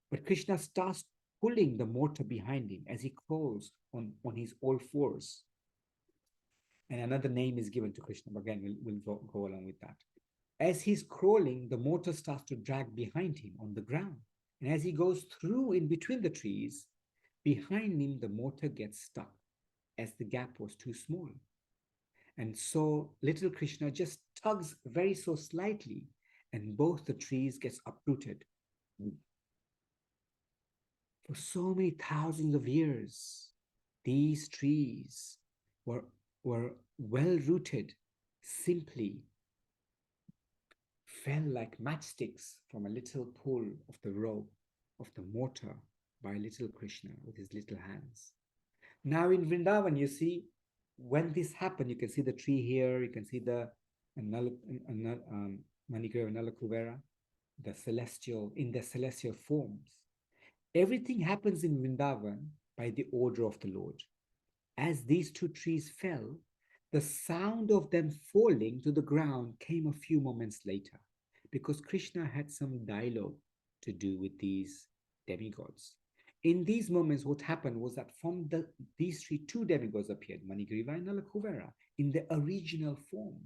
But Krishna starts pulling the mortar behind him as he crawls on his all fours. And another name is given to Krishna, but again, we'll go along with that. As he's crawling, the mortar starts to drag behind him on the ground. And as he goes through in between the trees, behind him, the mortar gets stuck as the gap was too small. And so little Krishna just tugs very so slightly, and both the trees gets uprooted. For so many thousands of years, these trees were well rooted, simply fell like matchsticks from a little pull of the rope of the mortar by little Krishna with his little hands. Now in Vrindavan, you see, when this happened, you can see the tree here, you can see the Manigrava Nalakuvera, the celestial forms. Everything happens in Vrindavan by the order of the Lord. As these two trees fell, the sound of them falling to the ground came a few moments later, because Krishna had some dialogue to do with these demigods. In these moments, what happened was that from these two demigods appeared, Manigriva and Nalakuvera, in the original form.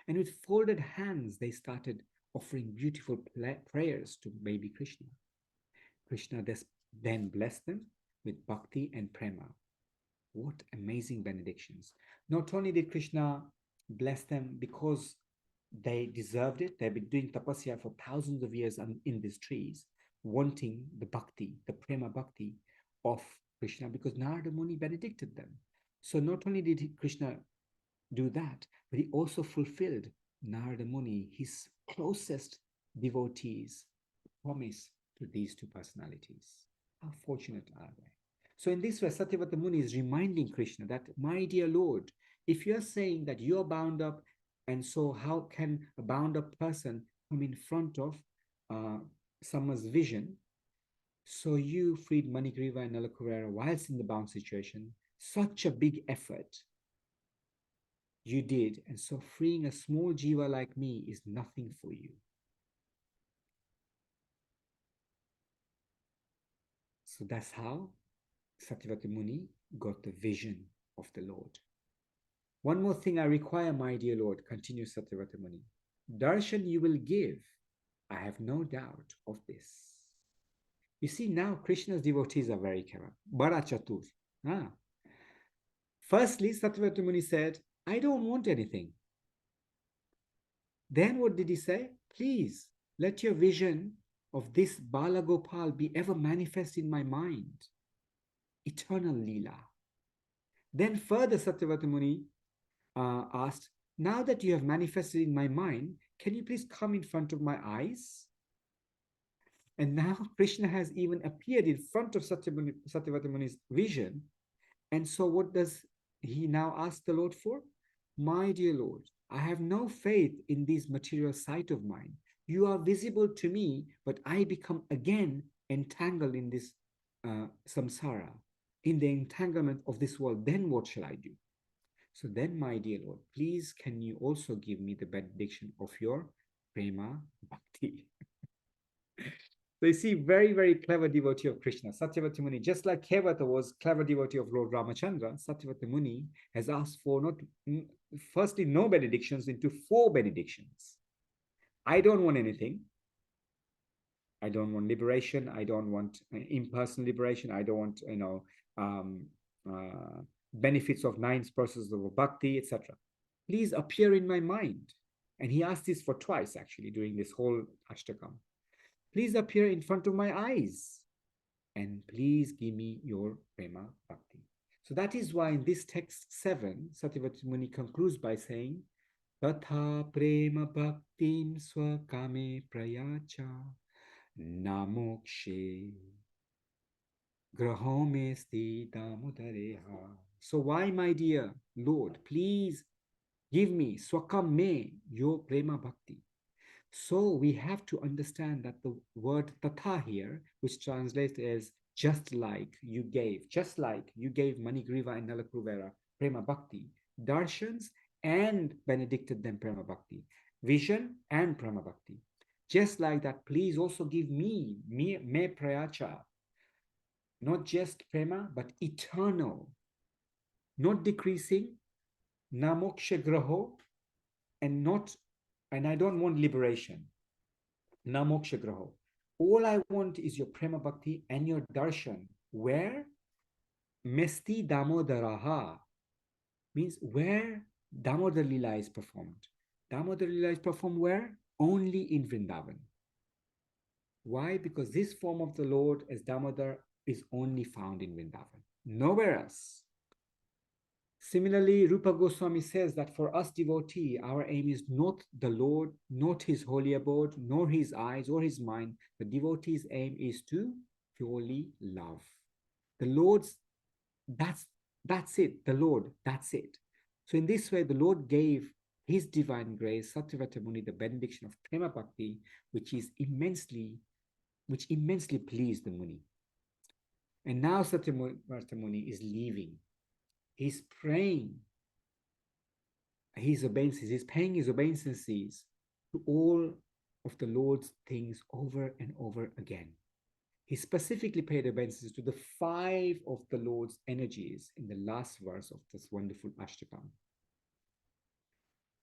And with folded hands, they started offering beautiful prayers to baby Krishna. Krishna then blessed them with bhakti and prema. What amazing benedictions. Not only did Krishna bless them because they deserved it, they've been doing tapasya for thousands of years in these trees, wanting the bhakti, the prema bhakti of Krishna, because Narada Muni benedicted them. So not only did Krishna do that, but he also fulfilled Narada Muni, his closest devotees, promise to these two personalities. How fortunate are they? So in this way, Satyavata Muni is reminding Krishna that, my dear Lord, if you're saying that you're bound up, and so how can a bound up person come in front of someone's vision? So you freed Manigriva and Nalakuvera whilst in the bound situation. Such a big effort you did. And so freeing a small jiva like me is nothing for you. So that's how Satyavati Muni got the vision of the Lord. One more thing I require, my dear Lord, continues Satyavati Muni. Darshan you will give. I have no doubt of this. You see, now Krishna's devotees are very clever. Bara Chatur. Firstly, Satyavati Muni said, I don't want anything. Then what did he say? Please, let your vision of this Bala Gopal be ever manifest in my mind. Eternal Leela. Then further Satyavati Muni asked, now that you have manifested in my mind, can you please come in front of my eyes? And now Krishna has even appeared in front of Satyavati Muni's vision. And so what does he now ask the Lord for? My dear Lord, I have no faith in this material sight of mine. You are visible to me, but I become again entangled in this samsara, in the entanglement of this world. Then what shall I do? So then, my dear Lord, please can you also give me the benediction of your prema bhakti? So you see, very, very clever devotee of Krishna, Satyavati Muni. Just like Kevata was clever devotee of Lord Ramachandra, Satyavati Muni has asked for not firstly no benedictions into 4 benedictions. I don't want anything. I don't want liberation. I don't want impersonal liberation. I don't want, um, benefits of 9 processes of bhakti, etc. Please appear in my mind. And he asked this for twice actually during this whole Ashtakam. Please appear in front of my eyes. And please give me your prema bhakti. So that is why in this text 7, Satyavati Muni concludes by saying, Tatha prema bhaktim swakame prayacha namokshe grahome stita mudareha. So why, my dear Lord, please give me swakame, your prema bhakti. So we have to understand that the word tatha here, which translates as just like you gave Manigriva and Nalakruvera prema bhakti, darshans and benedicted them prema bhakti, vision and prema bhakti. Just like that, please also give me prayacha, not just prema, but eternal, not decreasing, namoksha graho, and I don't want liberation. Namoksha graho. All I want is your prema bhakti and your darshan. Where? Mesti Damodaraha means where Damodar Lila is performed. Damodar Lila is performed where? Only in Vrindavan. Why? Because this form of the Lord as Damodar is only found in Vrindavan. Nowhere else. Similarly, Rupa Goswami says that for us devotee, our aim is not the Lord, not his holy abode, nor his eyes or his mind. The devotee's aim is to purely love. The Lord's, that's it. The Lord, that's it. So in this way, the Lord gave his divine grace, Satyavati Muni, the benediction of Prema Bhakti, which immensely pleased the Muni. And now Satyavati Muni is leaving. He's praying his obeisances, he's paying his obeisances to all of the Lord's things over and over again. He specifically paid obeisances to the 5 of the Lord's energies in the last verse of this wonderful Ashtakam.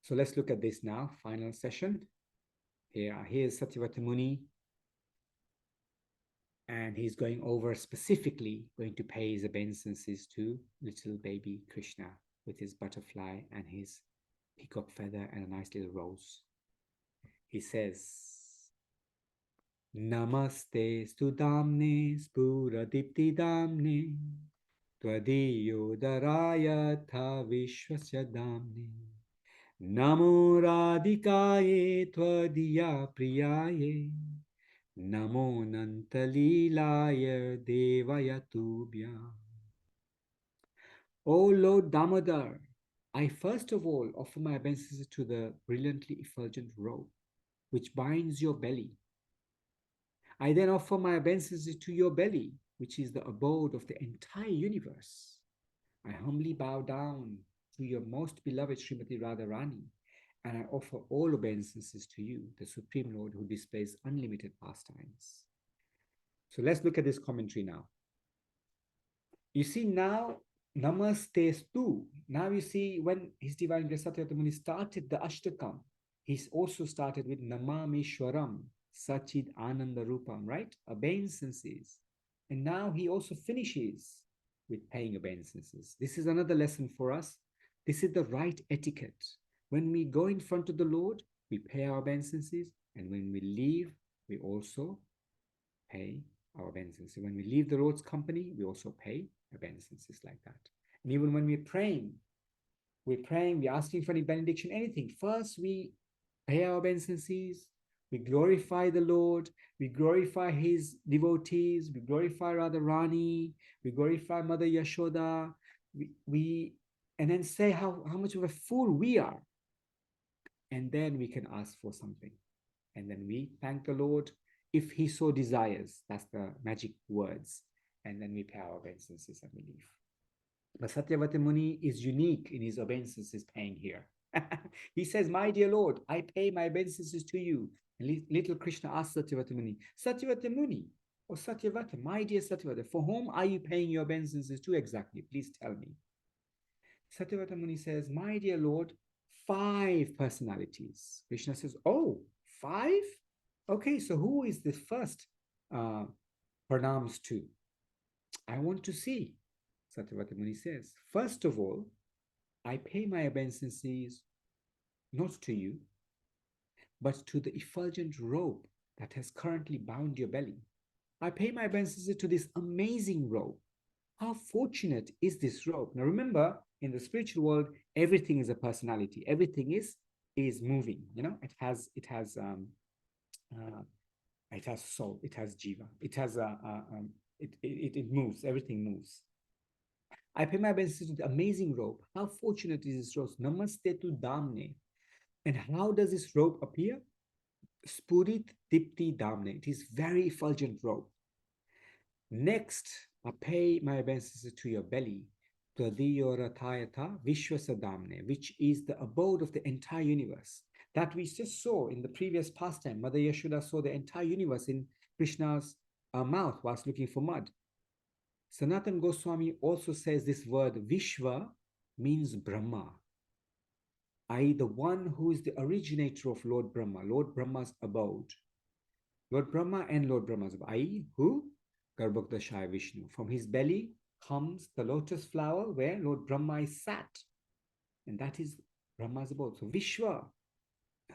So let's look at this now, final session. Here's Satyavati Muni, and he's going to pay his obeisances to little baby Krishna with his butterfly and his peacock feather and a nice little rose. He says, Namaste studamne spura dipti damne tvadiyo daraya tha vishwasya damne namo radhikaye tvadiya priyaye namo nantalilaya devaya tubhya. O Lord Damodar, I first of all offer my obeisances to the brilliantly effulgent robe, which binds your belly. I then offer my obeisances to your belly, which is the abode of the entire universe. I humbly bow down to your most beloved Srimati Radharani, and I offer all obeisances to you, the Supreme Lord who displays unlimited pastimes. So let's look at this commentary now. You see now, Namastestu. Now you see when His Divine Grace Satyavati Muni started the Ashtakam, he's also started with Namameshwaram, Sachid Ananda Rupam, right? Obeisances. And now he also finishes with paying obeisances. This is another lesson for us. This is the right etiquette. When we go in front of the Lord, we pay our obeisances, and when we leave, we also pay our obeisances. When we leave the Lord's company, we also pay obeisances like that. And even when we're praying, we're asking for any benediction, anything. First, we pay our obeisances, we glorify the Lord, we glorify his devotees, we glorify Radharani, we glorify Mother Yashoda, and then say how much of a fool we are. And then we can ask for something. And then we thank the Lord if he so desires. That's the magic words. And then we pay our obeisances and we leave. But Satyavati Muni is unique in his obeisances paying here. He says, my dear Lord, I pay my obeisances to you. Little Krishna asked Satyavata Muni, Satyavata Muni, or Satyavata, my dear Satyavata, for whom are you paying your obeisances to exactly? Please tell me. Satyavata Muni says, my dear Lord, 5 personalities. Krishna says, oh, 5? Okay, so who is the first pranams to? I want to see. Satyavata Muni says, first of all, I pay my obeisances not to you, but to the effulgent robe that has currently bound your belly. I pay my obeisances to this amazing robe. How fortunate is this robe? Now remember, in the spiritual world, everything is a personality. Everything is moving. You know, it has soul. It has jiva. It has it moves. Everything moves. I pay my obeisances to the amazing robe. How fortunate is this robe? Namaste tu damne. And how does this robe appear? Spurit dipti damne. It is very effulgent robe. Next, I pay my obeisances to your belly, Tvadiyorathayata Vishwasadamne, which is the abode of the entire universe. That we just saw in the previous pastime. Mother Yashoda saw the entire universe in Krishna's mouth whilst looking for mud. Sanatana Goswami also says this word Vishwa means Brahma, i.e. the one who is the originator of Lord Brahma's abode. Lord Brahma and Lord Brahma's abode, i.e. who? Garbhakdashaya Vishnu. From his belly comes the lotus flower where Lord Brahma is sat. And that is Brahma's abode. So Vishwa,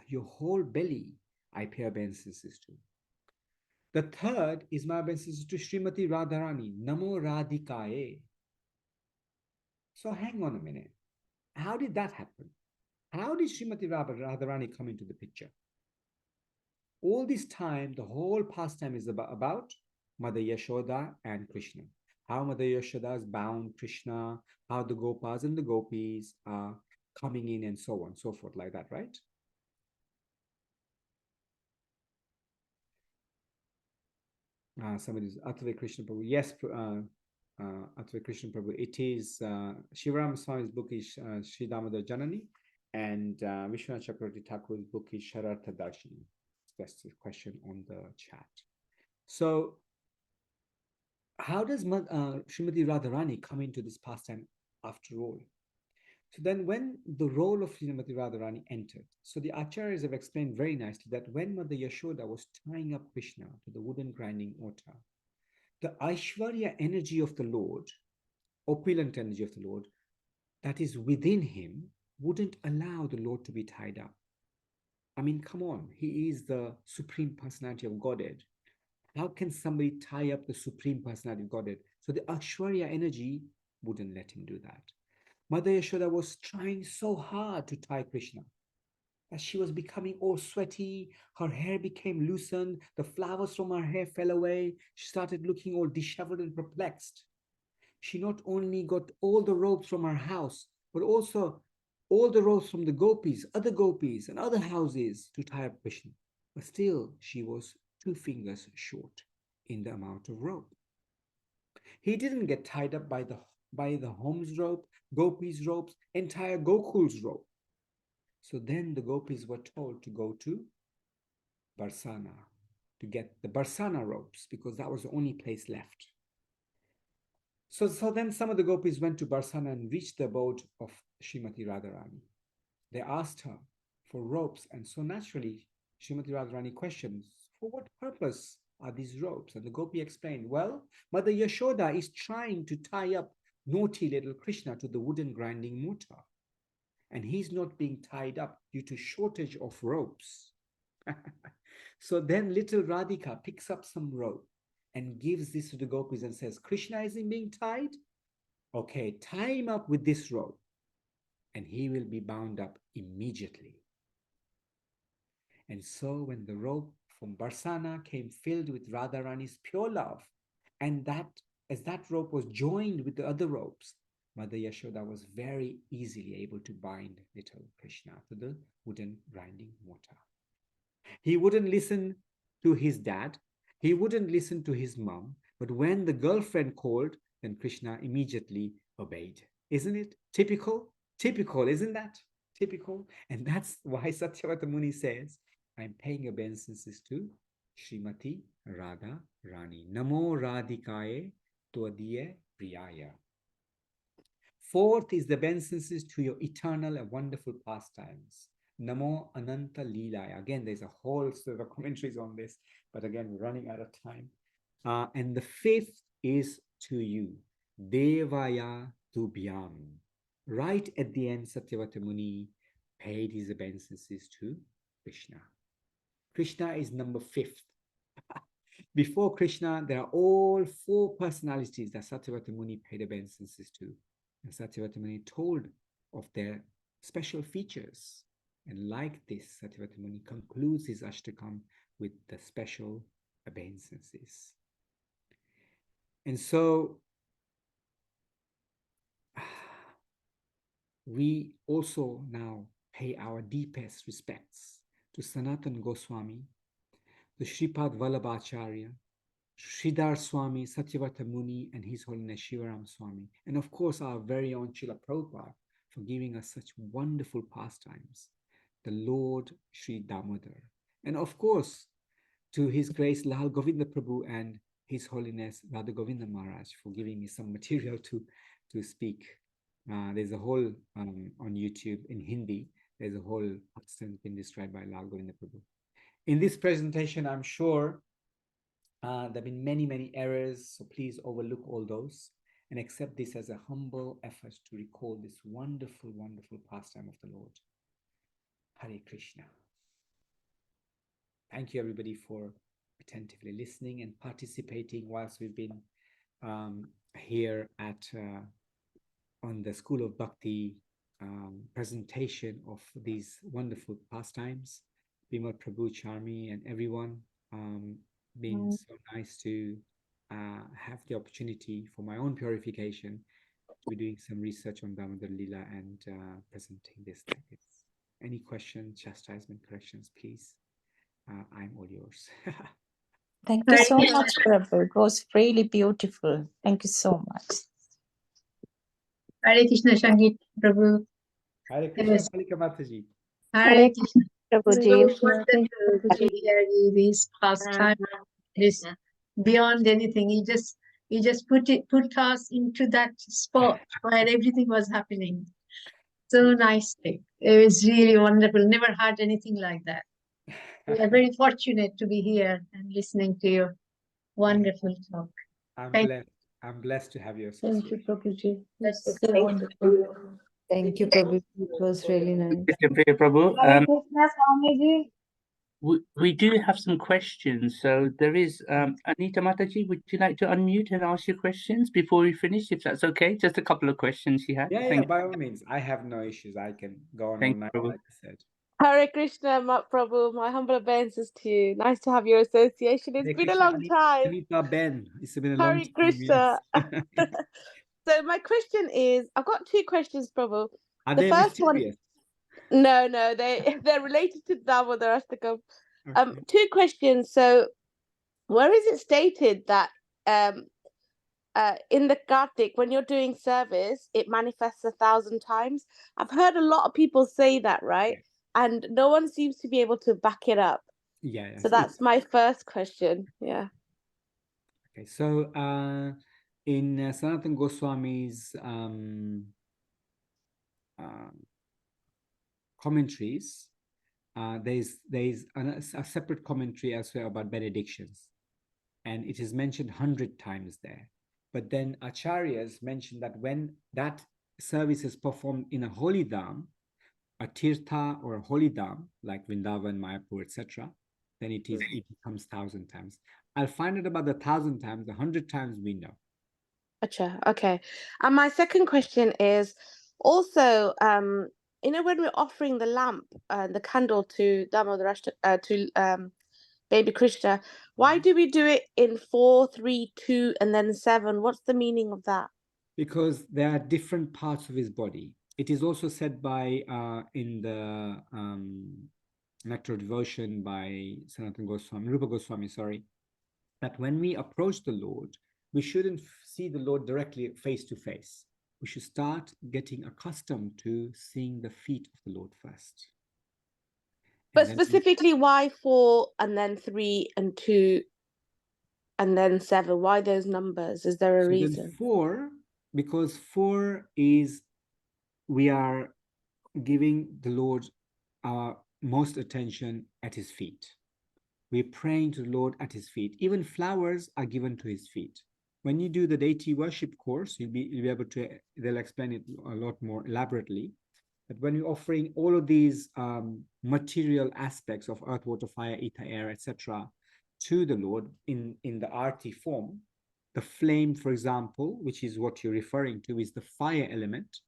your whole belly, I pay obeisances to. The third is my obeisances to Srimati Radharani, Namo Radhikaye. So hang on a minute. How did that happen? How did Srimati Radharani come into the picture? All this time, the whole pastime is about Mother Yashoda and Krishna. How Mother Yashoda has bound Krishna, how the Gopas and the Gopis are coming in and so on, so forth, like that, right? Somebody's Atve Krishna Prabhu. Yes, Atve Krishna Prabhu. It is Shivaram Swami's book is Sri Damodar Janani, and Vishwanath Chakravarti Thakur's book is Sharartha Darshini. That's the question on the chat. So, how does Srimati Radharani come into this pastime after all? So then when the role of Srimati Radharani entered, so the Acharyas have explained very nicely that when Mother Yashoda was tying up Krishna to the wooden grinding mortar, the Aishwarya energy of the Lord, opulent energy of the Lord, that is within him, wouldn't allow the Lord to be tied up. I mean, come on, he is the Supreme Personality of Godhead. How can somebody tie up the Supreme Personality of Godhead? So the Aishwarya energy wouldn't let him do that. Mother Yashoda was trying so hard to tie Krishna that she was becoming all sweaty, her hair became loosened, the flowers from her hair fell away, she started looking all disheveled and perplexed. She not only got all the robes from her house, but also all the robes from the gopis, other gopis and other houses to tie up Krishna. But still, she was 2 fingers short in the amount of rope. He didn't get tied up by the home's rope, gopis' ropes, entire Gokul's rope. So then the gopis were told to go to Barsana to get the Barsana ropes because that was the only place left. So then some of the gopis went to Barsana and reached the abode of Srimati Radharani. They asked her for ropes, and so naturally Srimati Radharani questions, for what purpose are these ropes? And the gopi explained, well, Mother Yashoda is trying to tie up naughty little Krishna to the wooden grinding mortar, and he's not being tied up due to shortage of ropes. So then little Radhika picks up some rope and gives this to the gopis and says, Krishna isn't being tied? Okay, tie him up with this rope and he will be bound up immediately. And so when the rope from Barsana came filled with Radharani's pure love, and as that rope was joined with the other ropes, Mother Yashoda was very easily able to bind little Krishna to the wooden grinding mortar. He wouldn't listen to his dad. He wouldn't listen to his mom. But when the girlfriend called, then Krishna immediately obeyed. Isn't it typical? Typical, isn't that? Typical. And that's why Satyavata Muni says, I'm paying obeisances to Srimati Radha Rani. Namo Radhikaye Tvadiye Priyaya. Fourth is the obeisances to your eternal and wonderful pastimes. Namo Ananta Leelaya. Again, there's a whole sort of commentaries on this, but again, we're running out of time. And the fifth is to you, Devaya Tubhyam. Right at the end, Satyavata Muni paid his obeisances to Krishna. Krishna is number fifth. Before Krishna, there are all four personalities that Satyavata Muni paid obeisances to. And Satyavata Muni told of their special features. And like this, Satyavata Muni concludes his Ashtakam with the special obeisances. And so, we also now pay our deepest respects to Sanatan Goswami, the Shripad Vallabhacharya, Sridhar Swami, Satyavata Muni, and His Holiness Shivaram Swami, and of course our very own Srila Prabhupada for giving us such wonderful pastimes, the Lord Sri Damodar, and of course to His Grace Lal Govinda Prabhu and His Holiness Radha Govinda Maharaj for giving me some material to speak. There's a whole on YouTube in Hindi. There's a whole extent been described by Lal Govinda Prabhu. In this presentation, I'm sure there have been many errors, so please overlook all those and accept this as a humble effort to recall this wonderful pastime of the Lord. Hare Krishna. Thank you, everybody, for attentively listening and participating whilst we've been here at on the School of Bhakti presentation of these wonderful pastimes. Bimal Prabhu, Charmi, and everyone. Been so nice to have the opportunity for my own purification to be doing some research on Damodar Leela and presenting this like this. Any questions, chastisement, corrections, please. I'm all yours. Thank you so much, Prabhu. It was really beautiful. Thank you so much. Hare Krishna, Shangit Prabhu. Hare Krishna, Yes. Kalika Mataji. Hare Krishna. Prabhuji. So wonderful to hear these pastime. This beyond anything. You just put us into that spot where everything was happening so nicely. It was really wonderful. Never had anything like that. We are very fortunate to be here and listening to your wonderful talk. I'm blessed to have your Thank association. you, Prabhuji. That's So so wonderful. Thank you, Prabhuji. It was really nice. Priya Prabhu, Hare Krishna, Swamiji. we do have some questions. So there is Anita Mataji, would you like to unmute and ask your questions before we finish, if that's okay? Just a couple of questions she had. Yeah, Thank by all means. I have no issues. I can go on all Thank you, night, Prabhu. like I said. Hare Krishna, Prabhu. My humble obeisances to you. Nice to have your association. It's Hare been a Krishna, long time. Anita Ben. It's been a long Hare time. Krishna. Yes. So my question is, I've got two questions, Prabhu. Are The they first one, mysterious? no, they're related to Damodarastakam. Okay. Two questions. So, where is it stated that in the Kartik, when you're doing service, it manifests 1,000 times? I've heard a lot of people say that, right? Yeah. And no one seems to be able to back it up. Yeah. So that's my first question. Yeah. Okay. So in Sanatan Goswami's commentaries, there's a separate commentary as well about benedictions, and it is mentioned 100 times there. But then acharyas mention that when that service is performed in a holy dham, a tirtha or a holy dham like Vrindavan, Mayapur, etc., then it becomes 1,000 times. I'll find out about the 1,000 times. The 100 times we know. Acha, okay. And my second question is also, when we're offering the lamp, the candle to to baby Krishna, why do we do it in 4, 3, 2, and then 7? What's the meaning of that? Because there are different parts of his body. It is also said by in the Nectar Devotion by Sanatan Goswami, Rupa Goswami, sorry, that when we approach the Lord, we shouldn't see the Lord directly face to face. We should start getting accustomed to seeing the feet of the Lord first. But And then we- specifically, why 4 and then 3 and 2 and then 7? Why those numbers? Is there a so then reason? 4, because 4 is we are giving the Lord our most attention at his feet. We're praying to the Lord at his feet. Even flowers are given to his feet. When you do the deity worship course, you'll be able to, they'll explain it a lot more elaborately. But when you're offering all of these material aspects of earth, water, fire, ether, air, etc., to the Lord in the arti form, the flame, for example, which is what you're referring to, is the fire element,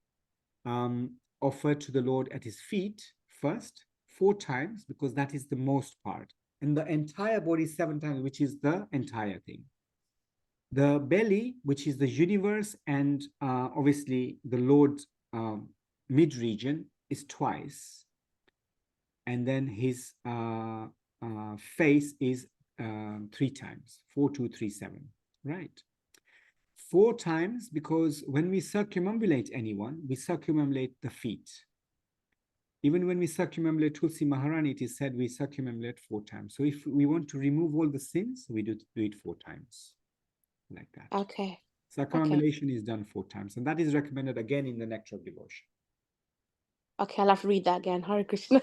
offered to the Lord at his feet first, 4 times, because that is the most part. And the entire body 7 times, which is the entire thing. The belly, which is the universe, and obviously the Lord's mid-region, is twice. And then his face is 3 times, 4, 2, 3, 7, right? 4 times, because when we circumambulate anyone, we circumambulate the feet. Even when we circumambulate Tulsi Maharani, it is said we circumambulate 4 times. So if we want to remove all the sins, we do it 4 times, like that. Okay. Circumambulation is done 4 times, and that is recommended again in the Nectar of Devotion. Okay, I'll have to read that again. Hare Krishna.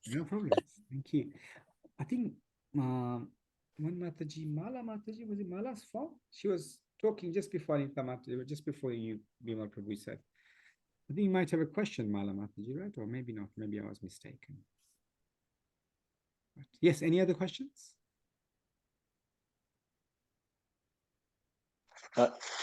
No problem. Thank you. I think one Mataji, Mala Mataji, was it Mala's form? She was talking just before Anita Mataji, just before you, Bimal Prabhu, said. I think you might have a question, Mala Mataji, right? Or maybe not. Maybe I was mistaken. But yes, any other questions?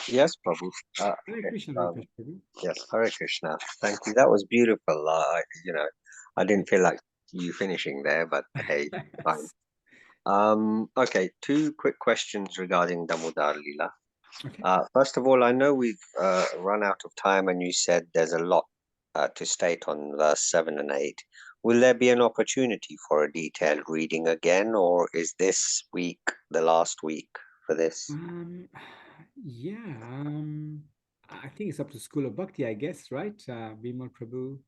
Yes, Prabhu. Hare Okay, Krishna, Hare Krishna, Prabhu. yes, Hare Krishna. Thank you. That was beautiful. I didn't feel like you finishing there, but hey, fine. Okay, 2 quick questions regarding Damodar Lila. Okay. First of all, I know we've run out of time, and you said there's a lot to state on verse 7 and 8. Will there be an opportunity for a detailed reading again, or is this week the last week for this? Yeah, I think it's up to School of Bhakti, I guess, right? Bimal Prabhu.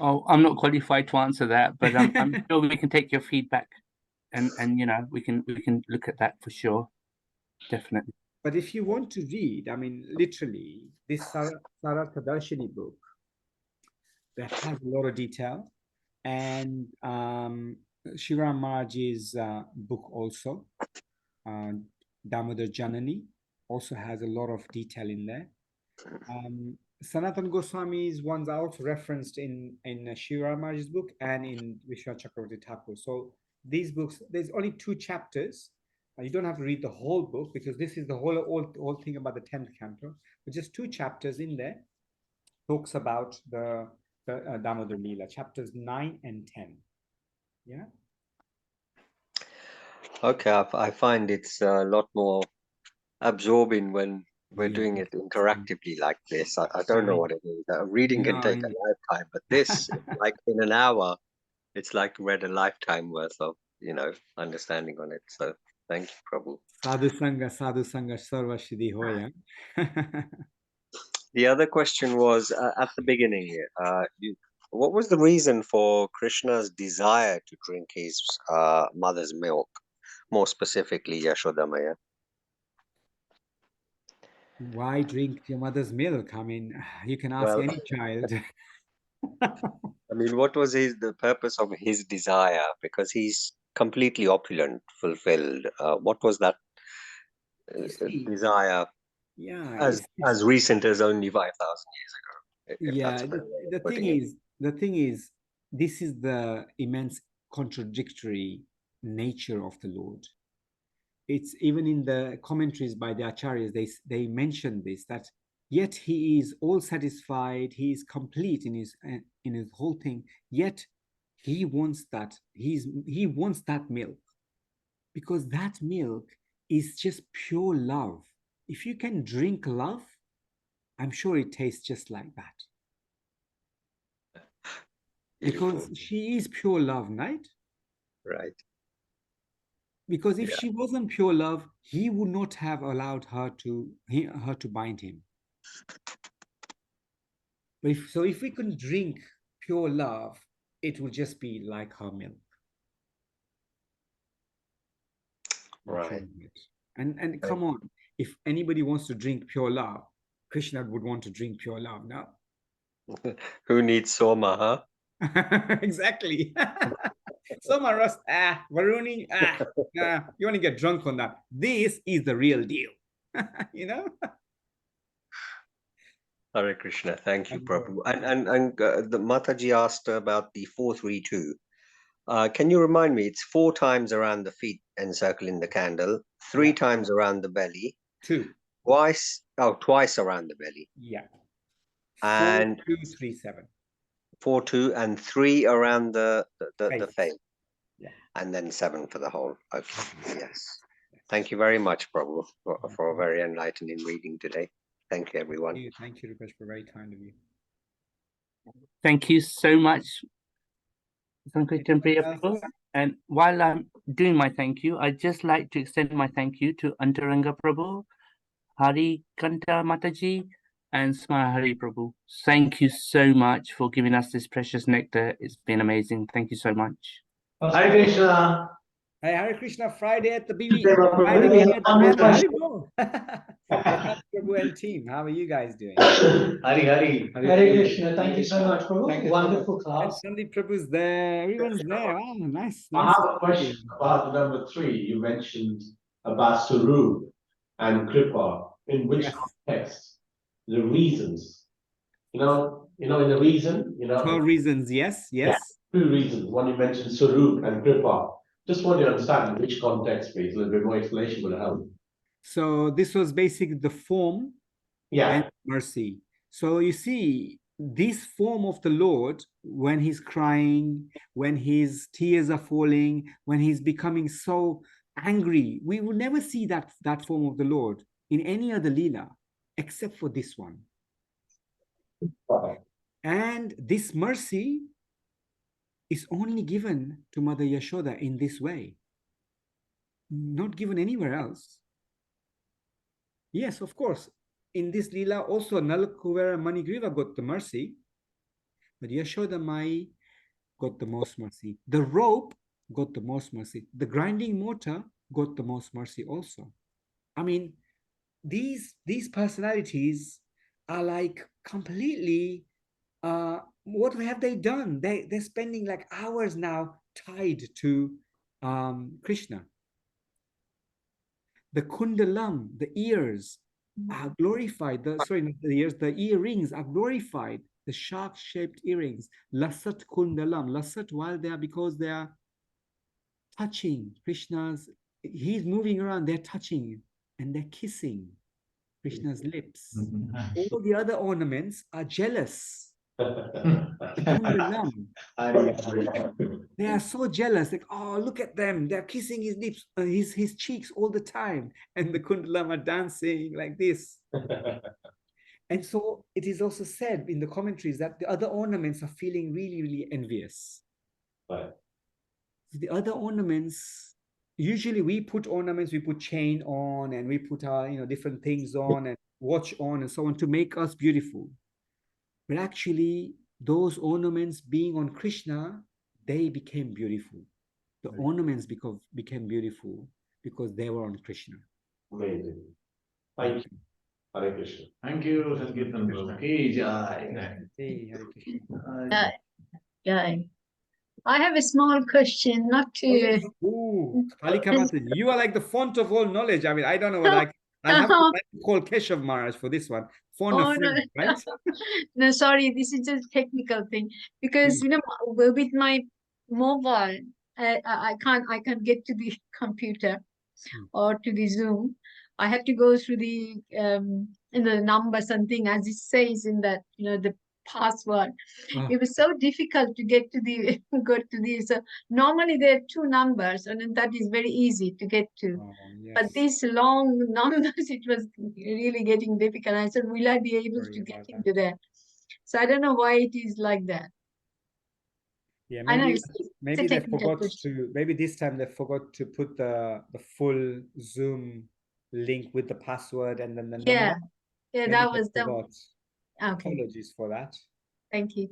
Oh, I'm not qualified to answer that, but I'm sure we can take your feedback, and we can look at that for sure, definitely. But if you want to read, I mean, literally, this Sarartha Darshini book that has a lot of detail, and Shiva Maharaj's book also, Damodar Janani, also has a lot of detail in there. Sanatan Goswami's ones are also referenced in Shiva Maharaj's book and in Vishwanath Chakravarti Thakur. So these books, there's only 2 chapters. You don't have to read the whole book, because this is the whole thing about the 10th canto. But just 2 chapters in there talks about the Damodar Leela, chapters 9 and 10. Yeah. Okay, I find it's a lot more absorbing when we're doing it interactively like this. I don't know what it is. Reading can take a lifetime, but this, like in an hour, it's like read a lifetime worth of, understanding on it. So thank you, Prabhu. Sadhu Sangha, Sarva Siddhi Hoya. The other question was at the beginning, what was the reason for Krishna's desire to drink his mother's milk, more specifically Yashodamaya? Why drink your mother's milk? I mean, you can ask Well, any child. I mean, what was the purpose of his desire? Because he's completely opulent, fulfilled. What was that You see, desire yeah, as recent as only 5,000 years ago? If yeah. that's a better way of The putting thing is, this is the immense contradictory nature of the Lord. It's even in the commentaries by the acharyas, they mention this, that yet he is all satisfied, he is complete in his whole thing, yet he wants that, he wants that milk, because that milk is just pure love. If you can drink love, I'm sure it tastes just like that, because Beautiful. she is pure love, right? Right. Because if she wasn't pure love, he would not have allowed her to bind him. But if we can drink pure love, it will just be like her milk. Right. And come on, if anybody wants to drink pure love, Krishna would want to drink pure love now. Who needs Soma, huh? Exactly. Soma Ras, Varuni, you want to get drunk on that. This is the real deal. You know? Hare Krishna. Thank you, And, Prabhu. And the Mataji asked about the 432. Can you remind me? It's 4 times around the feet encircling the candle, 3 Yeah. times around the belly, 2. twice around the belly, Yeah. and 4, 2, 3, 7. 4, 2, and 3 around the Face. face, Yeah. and then 7 for the whole. Okay. Yes. Thank you very much, Prabhu, for a very enlightening reading today. Thank you, everyone. Thank you, Rupesh, for very kind of you. Thank you so much, Sankirtan Priya else? Prabhu. And while I'm doing my thank you, I'd just like to extend my thank you to Antaranga Prabhu, Hari Kanta Mataji, and Smara Hari Prabhu. Thank you so much for giving us this precious nectar. It's been amazing. Thank you so much. Hare Krishna. Hey, Hare Krishna, Friday at the BB. Prabhu, Friday we have at the one more Meta. question. What's up, Prabhu and team? How are you guys doing? Hare Krishna. Thank you so much, Prabhu. Wonderful And class. Sandeep Prabhu's there. Everyone's there. Oh, nice. I Nice. have a question about the number 3. You mentioned about Sarup and Kripa. In which Yes. context? The reasons. In the reason, 12 reasons. Yes. Yes. 2 reasons. One, you mentioned Sarup and Kripa. Just want to understand in which context, please. A little bit more explanation will help. So this was basically the form Yeah. and mercy. So you see, this form of the Lord, when he's crying, when his tears are falling, when he's becoming so angry, we will never see that form of the Lord in any other Leela except for this one. And this mercy is only given to Mother Yashoda in this way, not given anywhere else. Yes, of course. In this Leela, also Nalakuvera Manigriva got the mercy, but Yashoda Mai got the most mercy. The rope got the most mercy. The grinding mortar got the most mercy also. I mean, these personalities are like completely, what have they done? They're spending like hours now tied to Krishna. The kundalam, the ears are glorified. Not the ears, the earrings are glorified. The shark-shaped earrings, lasat kundalam, lasat, while they are, because they are touching Krishna's, he's moving around, they're touching and they're kissing Krishna's lips. All the other ornaments are jealous. The kundalam, they are so jealous, like, oh, look at them, they're kissing his lips, his cheeks all the time, and the kundalam are dancing like this. And so it is also said in the commentaries that the other ornaments are feeling really, really envious. Right. The other ornaments, usually we put ornaments, we put chain on, and we put our different things on and watch on and so on to make us beautiful. But actually, those ornaments being on Krishna, they became beautiful. The ornaments became beautiful because they were on Krishna. Amazing. Thank you. Hare Krishna. Thank you, Sankirtan Prabhu. Hey, Jai. Hey, Hare Krishna. Yeah. I have a small question, not to. Ooh, Kalika Mataji, you are like the font of all knowledge. I mean, I don't know what I'll have to call Keshav Maharaj for this one. Font of no. right? No, sorry, this is just technical thing because with my mobile, I can't get to the computer or to the Zoom. I have to go through the in the number something as it says in that the password. It was so difficult to get to the go to the. So normally there are 2 numbers, and then that is very easy to get to. Yes. But these long numbers, it was really getting difficult. I said, will I be able to get into that? So I don't know why it is like that. Yeah, I know maybe they forgot to. Maybe this time they forgot to put the full Zoom link with the password and then the number. Yeah, Maybe that they was the. forgot. Okay. Apologies for that. Thank you.